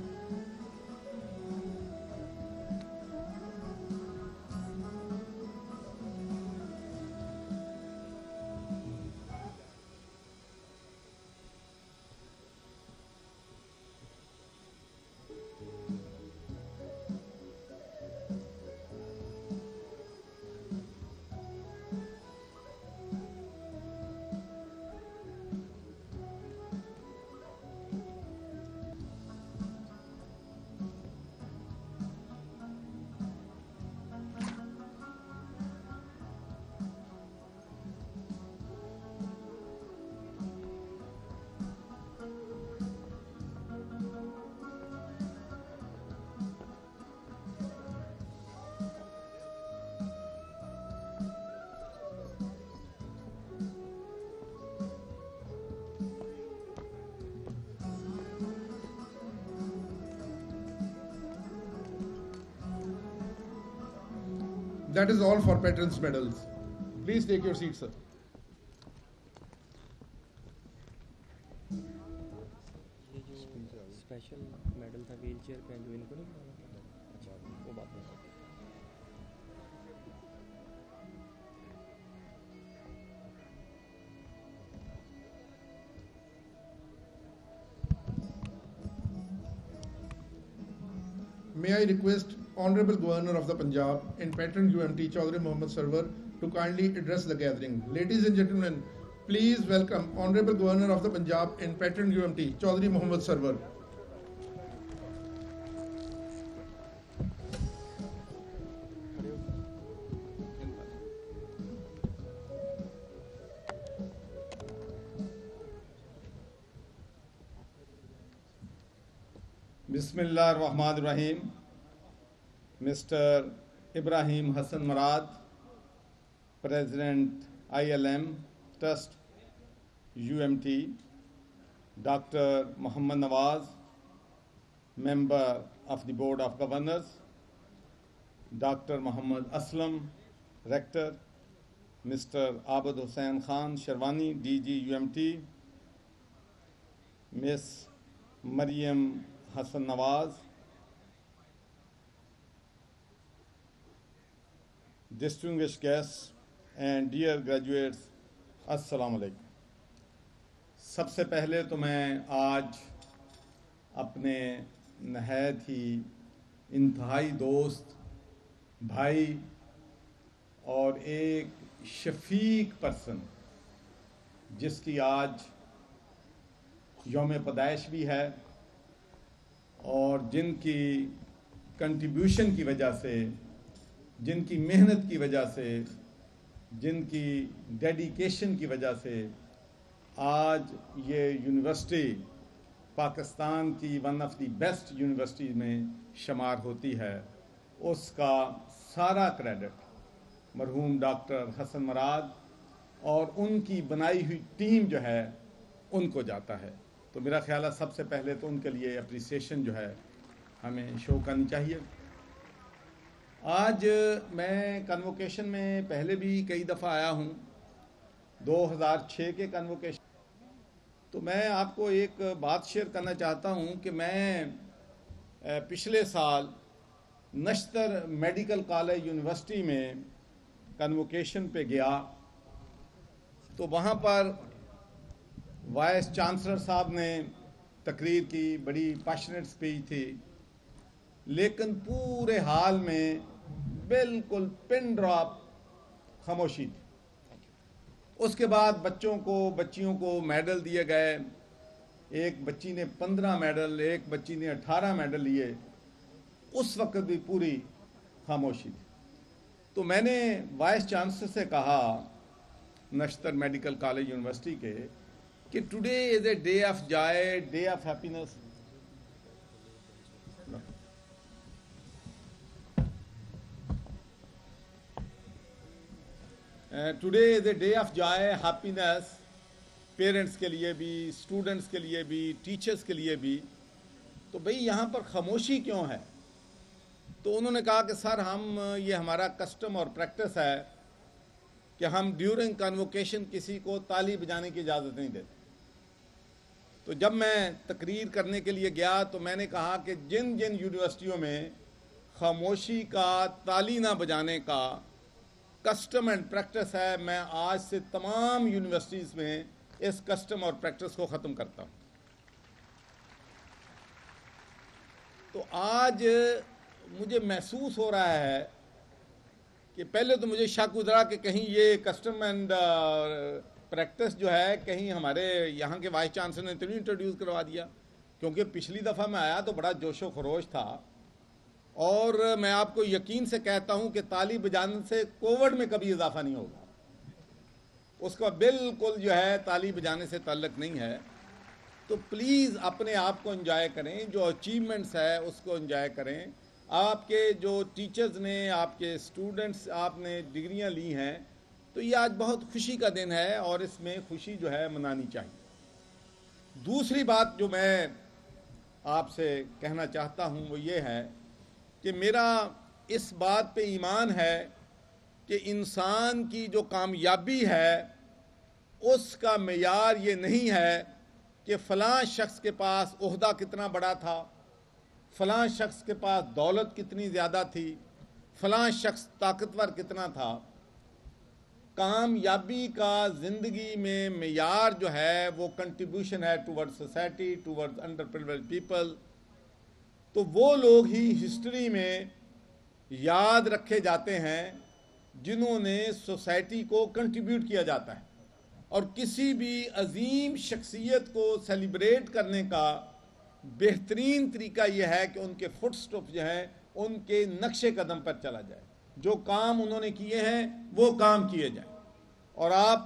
That is all for patrons medals. Please take your seat, sir. ये जो स्पेशल मेडल था व्हील चेयर पे जो इनको नहीं मिला, अच्छा वो बात नहीं। May I request Honorable Governor of the Punjab and Patron UMT Chaudhry Mohammad Sarwar to kindly address the gathering. Ladies and gentlemen, please welcome Honorable Governor of the Punjab and Patron UMT Chaudhry Mohammad Sarwar. Bismillahirrahmanirrahim. Mr. Ibrahim Hassan Murad, President ILM Trust UMT, Dr. Muhammad Nawaz, Member of the Board of Governors, Dr. Muhammad Aslam, Rector, Mr. Abid Hussain Khan Sherwani, DG UMT, Ms. Maryam Hassan Nawaz, distinguished guests and dear graduates, Assalamu alaikum. सबसे पहले तो मैं आज अपने नहायत ही इंतहाई दोस्त भाई और एक शफीक पर्सन जिसकी आज यौम पैदाइश भी है और जिनकी कंट्रीब्यूशन की वजह से, जिनकी मेहनत की वजह से, जिनकी डेडिकेशन की वजह से आज ये यूनिवर्सिटी पाकिस्तान की one of the best university में शुमार होती है, उसका सारा क्रेडिट मरहूम डॉक्टर हसन मुराद और उनकी बनाई हुई टीम जो है उनको जाता है। तो मेरा ख्याल है सबसे पहले तो उनके लिए अप्रिसिएशन जो है हमें शो करनी चाहिए। आज मैं कन्वोकेशन में पहले भी कई दफ़ा आया हूँ, 2006 के कन्वोकेशन। तो मैं आपको एक बात शेयर करना चाहता हूँ कि मैं पिछले साल नश्तर मेडिकल कॉलेज यूनिवर्सिटी में कन्वोकेशन पे गया, तो वहाँ पर वाइस चांसलर साहब ने तकरीर की, बड़ी पैशनेट स्पीच थी, लेकिन पूरे हाल में बिल्कुल पिन ड्रॉप खामोशी थी। उसके बाद बच्चियों को मेडल दिए गए। एक बच्ची ने 15 मेडल, एक बच्ची ने 18 मेडल लिए। उस वक्त भी पूरी खामोशी थी। तो मैंने वाइस चांसलर से कहा नश्तर मेडिकल कॉलेज यूनिवर्सिटी के कि today is a day of Joy, day of happiness. Today is a day of Joy, happiness, parents के लिए भी, स्टूडेंट्स के लिए भी, टीचर्स के लिए भी। तो भाई यहाँ पर खामोशी क्यों है? तो उन्होंने कहा कि सर ये हमारा कस्टम और प्रैक्टिस है कि हम ड्यूरिंग कन्वोकेशन किसी को ताली बजाने की इजाज़त नहीं देते। तो जब मैं तकरीर करने के लिए गया तो मैंने कहा कि जिन जिन यूनिवर्सिटियों में खामोशी का, ताली ना बजाने का कस्टम एंड प्रैक्टिस है, मैं आज से तमाम यूनिवर्सिटीज़ में इस कस्टम और प्रैक्टिस को ख़त्म करता हूँ। तो आज मुझे महसूस हो रहा है कि पहले तो मुझे शक गुजरा कि कहीं ये कस्टम एंड प्रैक्टिस जो है कहीं हमारे यहाँ के वाइस चांसलर ने तो नहीं इंट्रोड्यूस करवा दिया, क्योंकि पिछली दफ़ा मैं आया तो बड़ा जोशो खरोश था। और मैं आपको यकीन से कहता हूँ कि ताली बजाने से कोविड में कभी इजाफा नहीं होगा, उसका बिल्कुल जो है ताली बजाने से ताल्लुक़ नहीं है। तो प्लीज़ अपने आप को एंजॉय करें, जो अचीवमेंट्स है उसको एंजॉय करें। आपके जो टीचर्स ने, आपके स्टूडेंट्स, आपने डिग्रियां ली हैं, तो ये आज बहुत खुशी का दिन है और इसमें खुशी जो है मनानी चाहिए। दूसरी बात जो मैं आपसे कहना चाहता हूँ वो ये है कि मेरा इस बात पे ईमान है کہ انسان کی جو کامیابی ہے اس کا معیار یہ نہیں ہے کہ فلاں شخص کے پاس عہدہ کتنا بڑا تھا، فلاں شخص کے پاس دولت کتنی زیادہ تھی، فلاں شخص طاقتور کتنا تھا۔ کامیابی کا زندگی میں معیار جو ہے وہ کنٹریبیوشن ہے toward society, toward underprivileged people. تو وہ لوگ ہی ہسٹری میں یاد رکھے جاتے ہیں جنہوں نے سوسائٹی کو کنٹریبیوٹ کیا جاتا ہے، اور کسی بھی عظیم شخصیت کو سیلیبریٹ کرنے کا بہترین طریقہ یہ ہے کہ ان کے فٹ سٹیپ جو ہیں ان کے نقش قدم پر چلا جائے، جو کام انہوں نے کیے ہیں وہ کام کیے جائیں۔ اور آپ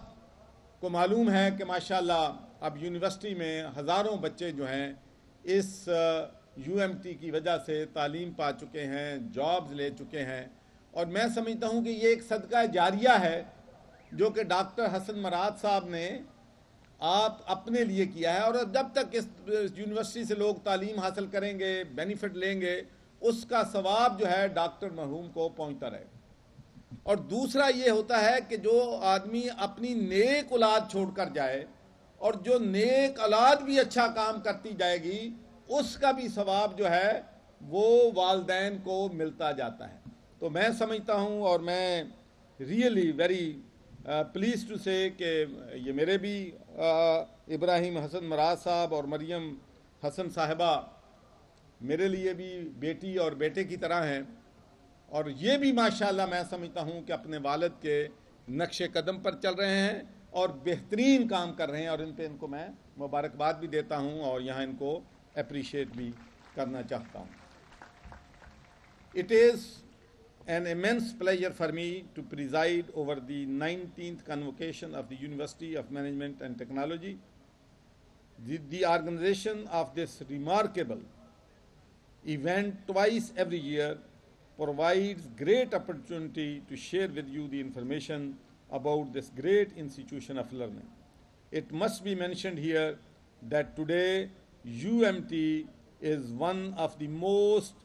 کو معلوم ہے کہ ماشاءاللہ اب یونیورسٹی میں ہزاروں بچے جو ہیں اس یو ایم ٹی کی وجہ سے تعلیم پا چکے ہیں، جابز لے چکے ہیں، اور میں سمجھتا ہوں کہ یہ ایک صدقہ جاریہ ہے جو کہ ڈاکٹر حسن مراد صاحب نے آپ اپنے لیے کیا ہے، اور جب تک اس یونیورسٹی سے لوگ تعلیم حاصل کریں گے، بینیفٹ لیں گے، اس کا ثواب جو ہے ڈاکٹر مرحوم کو پہنچتا رہے۔ اور دوسرا یہ ہوتا ہے کہ جو آدمی اپنی نیک اولاد چھوڑ کر جائے اور جو نیک اولاد بھی اچھا کام کرتی جائے گی، اس کا بھی ثواب جو ہے وہ والدین کو ملتا جاتا ہے۔ تو میں سمجھتا ہوں، اور میں ریئلی ویری پلیز ٹو سے کہ یہ میرے بھی ابراہیم حسن مراد صاحب اور مریم حسن صاحبہ میرے لیے بھی بیٹی اور بیٹے کی طرح ہیں، اور یہ بھی ماشاءاللہ میں سمجھتا ہوں کہ اپنے والد کے نقش قدم پر چل رہے ہیں اور بہترین کام کر رہے ہیں، اور ان پہ ان کو میں مبارکباد بھی دیتا ہوں اور یہاں ان کو اپریشیٹ بھی کرنا چاہتا ہوں۔ It is an immense pleasure for me to preside over the 19th convocation of the University of Management and Technology. The organization of this remarkable event twice every year provides great opportunity to share with you the information about this great institution of learning. It must be mentioned here that today UMT is one of the most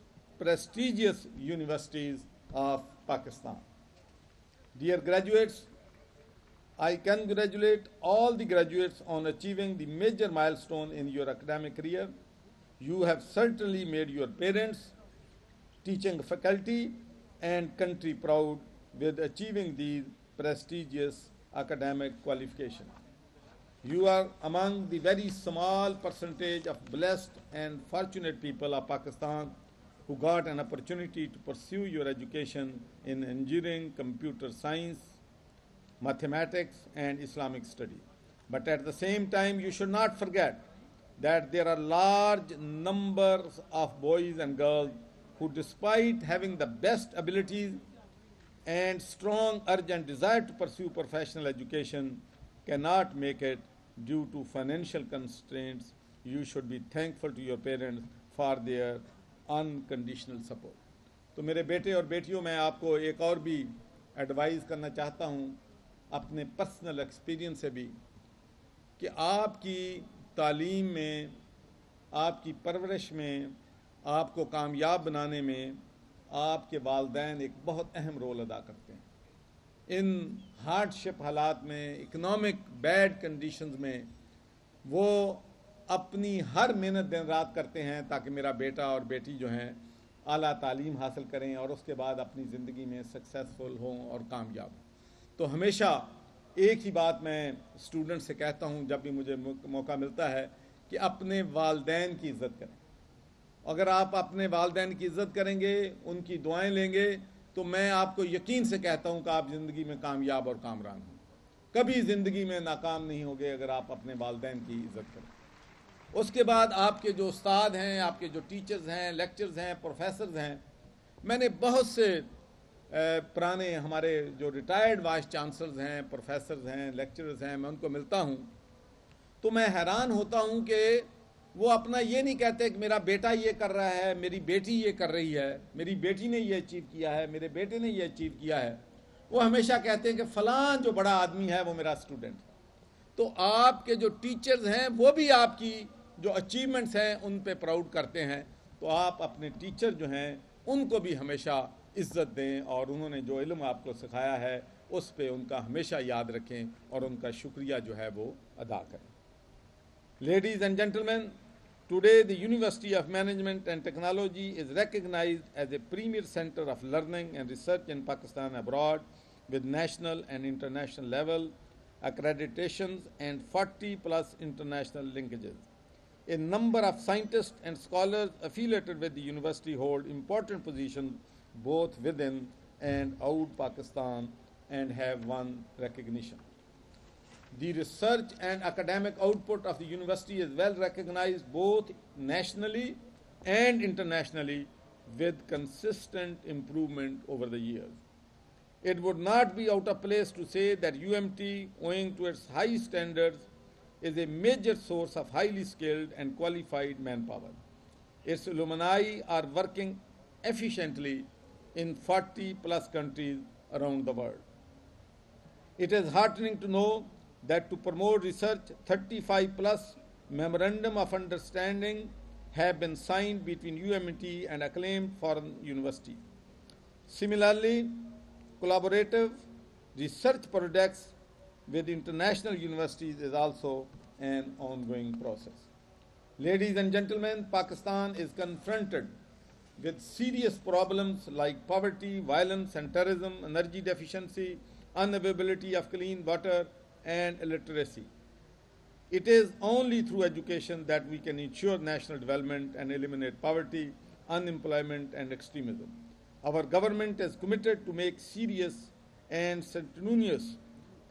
prestigious universities of Pakistan. Dear graduates, I congratulate all the graduates on achieving the major milestone in your academic career. You have certainly made your parents, teaching faculty, and country proud with achieving these prestigious academic qualifications. You are among the very small percentage of blessed and fortunate people of Pakistan who got an opportunity to pursue your education in engineering, computer science, mathematics, and Islamic study. But at the same time, you should not forget that there are large numbers of boys and girls who, despite having the best abilities and strong urge and desire to pursue professional education, cannot make it due to financial constraints. You should be thankful to your parents for their unconditional support. تو میرے بیٹے اور بیٹیوں، میں آپ کو ایک اور بھی ایڈوائز کرنا چاہتا ہوں اپنے پرسنل ایکسپیرینس سے بھی، کہ آپ کی تعلیم میں، آپ کی پرورش میں، آپ کو کامیاب بنانے میں آپ کے والدین ایک بہت اہم رول ادا کرتے ہیں۔ ان ہارڈ شپ حالات میں، اکنامک بیڈ کنڈیشنز میں، وہ اپنی ہر محنت دن رات کرتے ہیں تاکہ میرا بیٹا اور بیٹی جو ہیں اعلیٰ تعلیم حاصل کریں اور اس کے بعد اپنی زندگی میں سکسیسفل ہوں اور کامیاب ہوں۔ تو ہمیشہ ایک ہی بات میں اسٹوڈنٹ سے کہتا ہوں جب بھی مجھے موقع ملتا ہے کہ اپنے والدین کی عزت کریں۔ اگر آپ اپنے والدین کی عزت کریں گے، ان کی دعائیں لیں گے، تو میں آپ کو یقین سے کہتا ہوں کہ آپ زندگی میں کامیاب اور کامران ہوں۔ کبھی زندگی میں ناکام نہیں ہوگے اگر آپ اپنے والدین کی عزت کریں۔ اس کے بعد آپ کے جو استاد ہیں، آپ کے جو ٹیچرز ہیں، لیکچرز ہیں، پروفیسرز ہیں، میں نے بہت سے پرانے ہمارے جو ریٹائرڈ وائس چانسلرز ہیں، پروفیسرز ہیں، لیکچرز ہیں، میں ان کو ملتا ہوں تو میں حیران ہوتا ہوں کہ وہ اپنا یہ نہیں کہتے کہ میرا بیٹا یہ کر رہا ہے، میری بیٹی یہ کر رہی ہے، میری بیٹی نے یہ اچیو کیا ہے، میرے بیٹے نے یہ اچیو کیا ہے۔ وہ ہمیشہ کہتے ہیں کہ فلاں جو بڑا آدمی ہے وہ میرا اسٹوڈنٹ ہے۔ تو آپ کے جو ٹیچرز ہیں وہ بھی آپ کی جو اچیومنٹس ہیں ان پہ پراؤڈ کرتے ہیں، تو آپ اپنے ٹیچر جو ہیں ان کو بھی ہمیشہ عزت دیں اور انہوں نے جو علم آپ کو سکھایا ہے اس پہ ان کا ہمیشہ یاد رکھیں اور ان کا شکریہ جو ہے وہ ادا کریں. Ladies and gentlemen, today the University of Management and Technology is recognized as a premier center of learning and research in Pakistan abroad with national and international level accreditations and 40 plus international linkages. A number of scientists and scholars affiliated with the university hold important positions both within and out Pakistan and have won recognition. The research and academic output of the university is well recognized both nationally and internationally with consistent improvement over the years. It would not be out of place to say that UMT, owing to its high standards, is a major source of highly skilled and qualified manpower. Its alumni are working efficiently in 40 plus countries around the world. It is heartening to know that to promote research, 35 plus memorandum of understanding have been signed between UMT and acclaimed foreign universities. Similarly, collaborative research projects with international universities is also an ongoing process. Ladies and gentlemen, Pakistan is confronted with serious problems like poverty, violence and terrorism, energy deficiency, unavailability of clean water and illiteracy. It is only through education that we can ensure national development and eliminate poverty, unemployment and extremism. Our government is committed to make serious and strenuous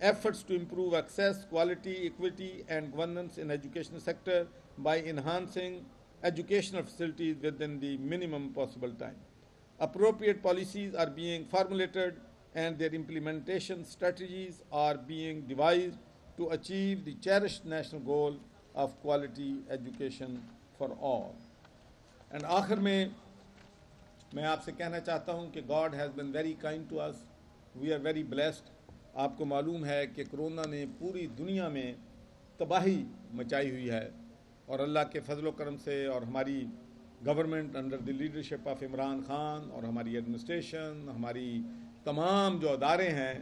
efforts to improve access, quality, equity and governance in education sector by enhancing educational facilities within the minimum possible time. Appropriate policies are being formulated and their implementation strategies are being devised to achieve the cherished national goal of quality education for all. And آخر میں آپ سے کہنا چاہتا ہوں کہ God has been very kind to us. We are very blessed. آپ کو معلوم ہے کہ کرونا نے پوری دنیا میں تباہی مچائی ہوئی ہے اور اللہ کے فضل و کرم سے اور ہماری government under the leadership of Imran Khan اور ہماری ایڈمنسٹریشن، ہماری تمام جو ادارے ہیں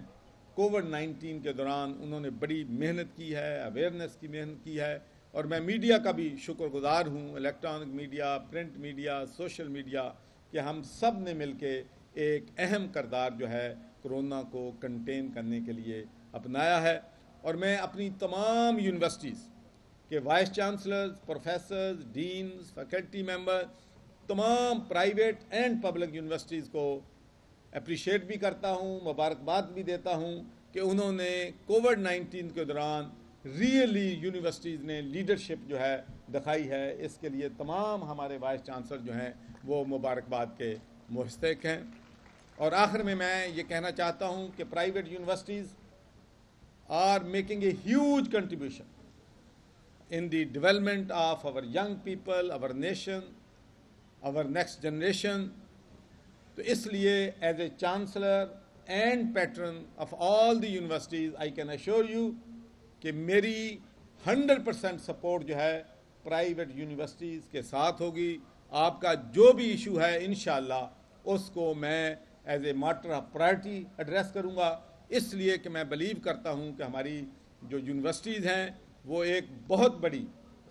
کووڈ-19 کے دوران انہوں نے بڑی محنت کی ہے، اویئرنیس کی محنت کی ہے اور میں میڈیا کا بھی شکر گزار ہوں، electronic media, print media, social media, کہ ہم سب نے مل کے ایک اہم کردار جو ہے کرونا کو کنٹین کرنے کے لیے اپنایا ہے. اور میں اپنی تمام یونیورسٹیز کے vice chancellors, professors, deans, faculty member, تمام پرائیویٹ اینڈ پبلک یونیورسٹیز کو اپریشیٹ بھی کرتا ہوں، مبارکباد بھی دیتا ہوں کہ انہوں نے کووڈ-19 کے دوران ریئلی یونیورسٹیز نے لیڈرشپ جو ہے دکھائی ہے. اس کے لیے تمام ہمارے وائس چانسلر جو ہیں وہ مبارکباد کے مستحق ہیں. اور آخر میں یہ کہنا چاہتا ہوں کہ private universities are making a huge contribution in the development of our young people, our nation, our next generation. تو اس لیے as a chancellor and patron of all the universities I can assure you کہ میری 100% support جو ہے private universities کے ساتھ ہوگی. آپ کا جو بھی ایشو ہے انشاءاللہ اس کو میں as a matter of priority address کروں گا، اس لیے کہ میں بلیو کرتا ہوں کہ ہماری جو یونیورسٹیز ہیں وہ ایک بہت بڑی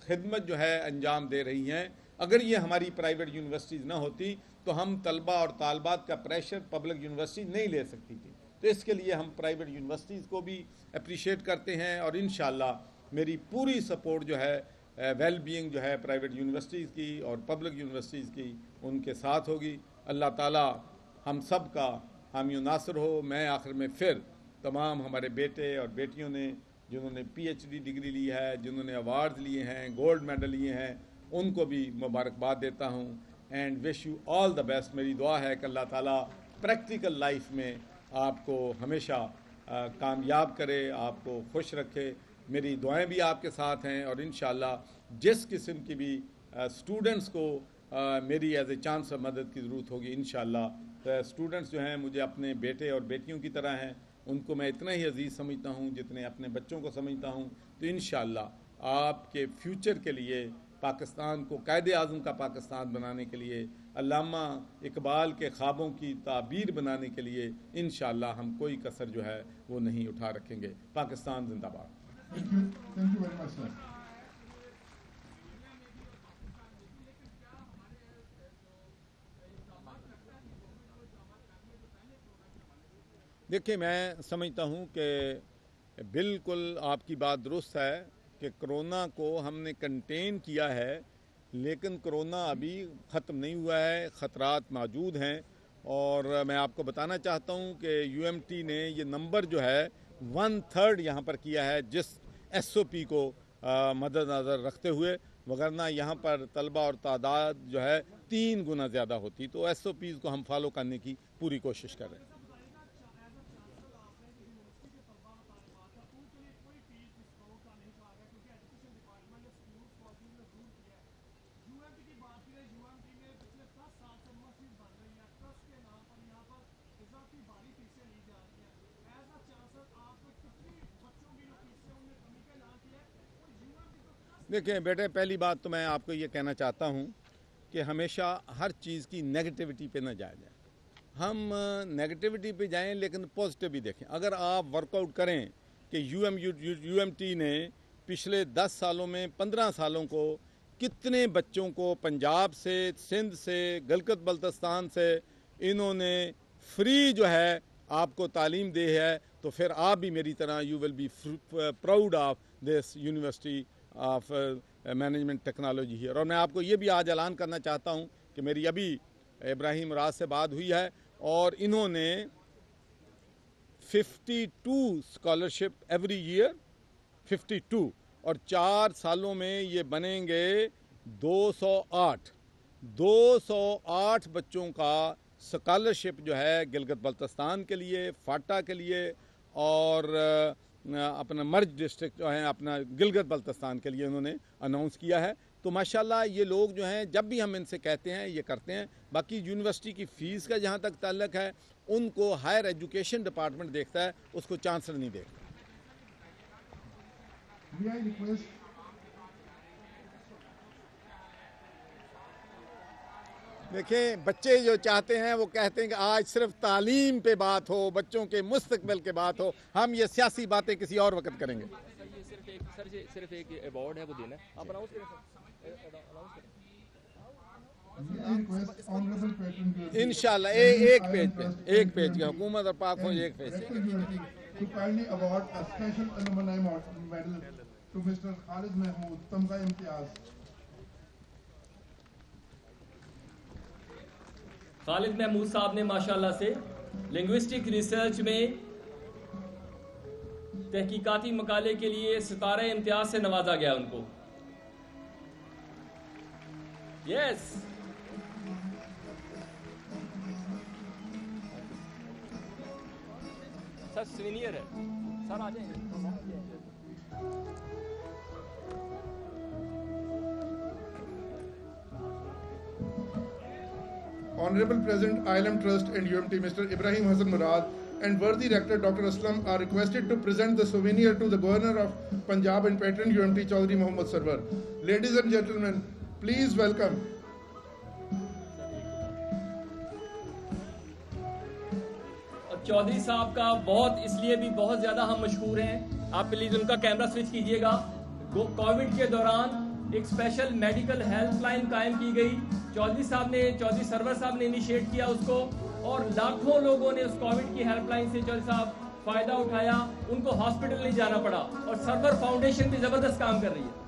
خدمت جو ہے انجام دے رہی ہیں. اگر یہ ہماری پرائیویٹ یونیورسٹیز نہ ہوتی تو ہم طلبہ اور طالبات کا پریشر پبلک یونیورسٹی نہیں لے سکتی تھی. تو اس کے لیے ہم پرائیویٹ یونیورسٹیز کو بھی اپریشیٹ کرتے ہیں اور انشاءاللہ میری پوری سپورٹ جو ہے ویل بینگ جو ہے پرائیویٹ یونیورسٹیز کی اور پبلک یونیورسٹیز کی ان کے ساتھ ہوگی. اللہ تعالیٰ ہم سب کا حامی و ناصر ہو. میں آخر میں پھر تمام ہمارے بیٹے اور بیٹیوں نے جنہوں نے PhD ڈگری لی ہے، جنہوں نے ایوارڈ لیے ہیں، گولڈ میڈل لیے ہیں، ان کو بھی مبارکباد دیتا ہوں and wish you all the best. میری دعا ہے کہ اللہ تعالیٰ پریکٹیکل لائف میں آپ کو ہمیشہ کامیاب کرے، آپ کو خوش رکھے. میری دعائیں بھی آپ کے ساتھ ہیں اور انشاءاللہ جس قسم کی بھی اسٹوڈنٹس کو میری ایز اے چانسلر مدد کی ضرورت ہوگی انشاءاللہ. اسٹوڈنٹس جو ہیں مجھے اپنے بیٹے اور بیٹیوں کی طرح ہیں، ان کو میں اتنا ہی عزیز سمجھتا ہوں جتنے اپنے بچوں کو سمجھتا ہوں. تو انشاءاللہ آپ کے فیوچر کے لیے پاکستان کو قائد اعظم کا پاکستان بنانے کے لیے، علامہ اقبال کے خوابوں کی تعبیر بنانے کے لیے انشاءاللہ ہم کوئی کسر جو ہے وہ نہیں اٹھا رکھیں گے۔ پاکستان زندہ باد۔ Thank you very much, sir. دیکھیں، میں سمجھتا ہوں کہ بالکل آپ کی بات درست ہے کہ کرونا کو ہم نے کنٹین کیا ہے، لیکن کرونا ابھی ختم نہیں ہوا ہے، خطرات موجود ہیں، اور میں آپ کو بتانا چاہتا ہوں کہ یو ایم ٹی نے یہ نمبر جو ہے 1/3 یہاں پر کیا ہے، جس ایس او پی کو مد نظر رکھتے ہوئے، وگرنہ یہاں پر طلبہ اور تعداد جو ہے 3 گنا زیادہ ہوتی، تو ایس او پیز کو ہم فالو کرنے کی پوری کوشش کر رہے ہیں۔ دیکھیں بیٹے، پہلی بات تو میں آپ کو یہ کہنا چاہتا ہوں کہ ہمیشہ ہر چیز کی نیگیٹیوٹی پہ نہ جایا جائے۔ ہم نیگیٹیوٹی پہ جائیں لیکن پازیٹیو بھی دیکھیں۔ اگر آپ ورک آؤٹ کریں کہ یو ایم ٹی نے پچھلے 10 سالوں میں 15 سالوں کو کتنے بچوں کو پنجاب سے، سندھ سے، گلگت بلتستان سے انہوں نے فری جو ہے آپ کو تعلیم دی ہے، تو پھر آپ بھی میری طرح you will be proud of this university of management technology here. اور میں آپ کو یہ بھی آج اعلان کرنا چاہتا ہوں کہ میری ابھی ابراہیم راز سے بات ہوئی ہے، اور انہوں نے 52 اسکالرشپ ایوری ایئر، 52، اور 4 سالوں میں یہ بنیں گے 208 بچوں کا اسکالرشپ جو ہے گلگت بلتستان کے لیے، فاٹا کے لیے، اور اپنا مرج ڈسٹرکٹ جو ہے اپنا گلگت بلتستان کے لیے انہوں نے اناؤنس کیا ہے۔ تو ماشاءاللہ یہ لوگ جو ہیں جب بھی ہم ان سے کہتے ہیں یہ کرتے ہیں۔ باقی یونیورسٹی کی فیس کا جہاں تک تعلق ہے، ان کو ہائر ایجوکیشن ڈپارٹمنٹ دیکھتا ہے، اس کو چانسلر نہیں دیکھتا۔ دیکھیں، بچے جو چاہتے ہیں وہ کہتے ہیں کہ آج صرف تعلیم پہ بات ہو، بچوں کے مستقبل کے بات ہو، ہم یہ سیاسی باتیں کسی اور وقت کریں گے۔ صرف ایک ایوارڈ ہے وہ دینا ہے، آپ اناؤنس کریں سر۔ انشاءاللہ ایک پیج کی حکومت اور پاک فوج ایک پیج خالد محمود صاحب نے ماشاءاللہ سے لنگوسٹک ریسرچ میں تحقیقاتی مقالے کے لیے ستارہ امتیاز سے نوازا گیا ان کو۔ یس، سر سینئر ہے، سر آ جائیں۔ Honorable President, ILM Trust and UMT, Mr. Ibrahim Hassan Murad, and worthy Rector Dr. Aslam are requested to present the souvenir to the Governor of Punjab and Patron UMT, Chaudhry Mohammad Sarwar. Ladies and gentlemen, please welcome. Chaudhry صاحب کا اس لیے بھی بہت زیادہ ہم مشہور ہیں، آپ پلیز ان کا کیمرہ سوئچ کیجئے گا۔ کووڈ کے دوران ایک اسپیشل میڈیکل ہیلپ لائن قائم کی گئی، چودھری سرور صاحب نے انیشیٹ کیا اس کو، اور لاکھوں لوگوں نے اس کووڈ کی ہیلپ لائن سے چودھری صاحب فائدہ اٹھایا، ان کو ہاسپٹل نہیں جانا پڑا، اور سرور فاؤنڈیشن بھی زبردست کام کر رہی ہے۔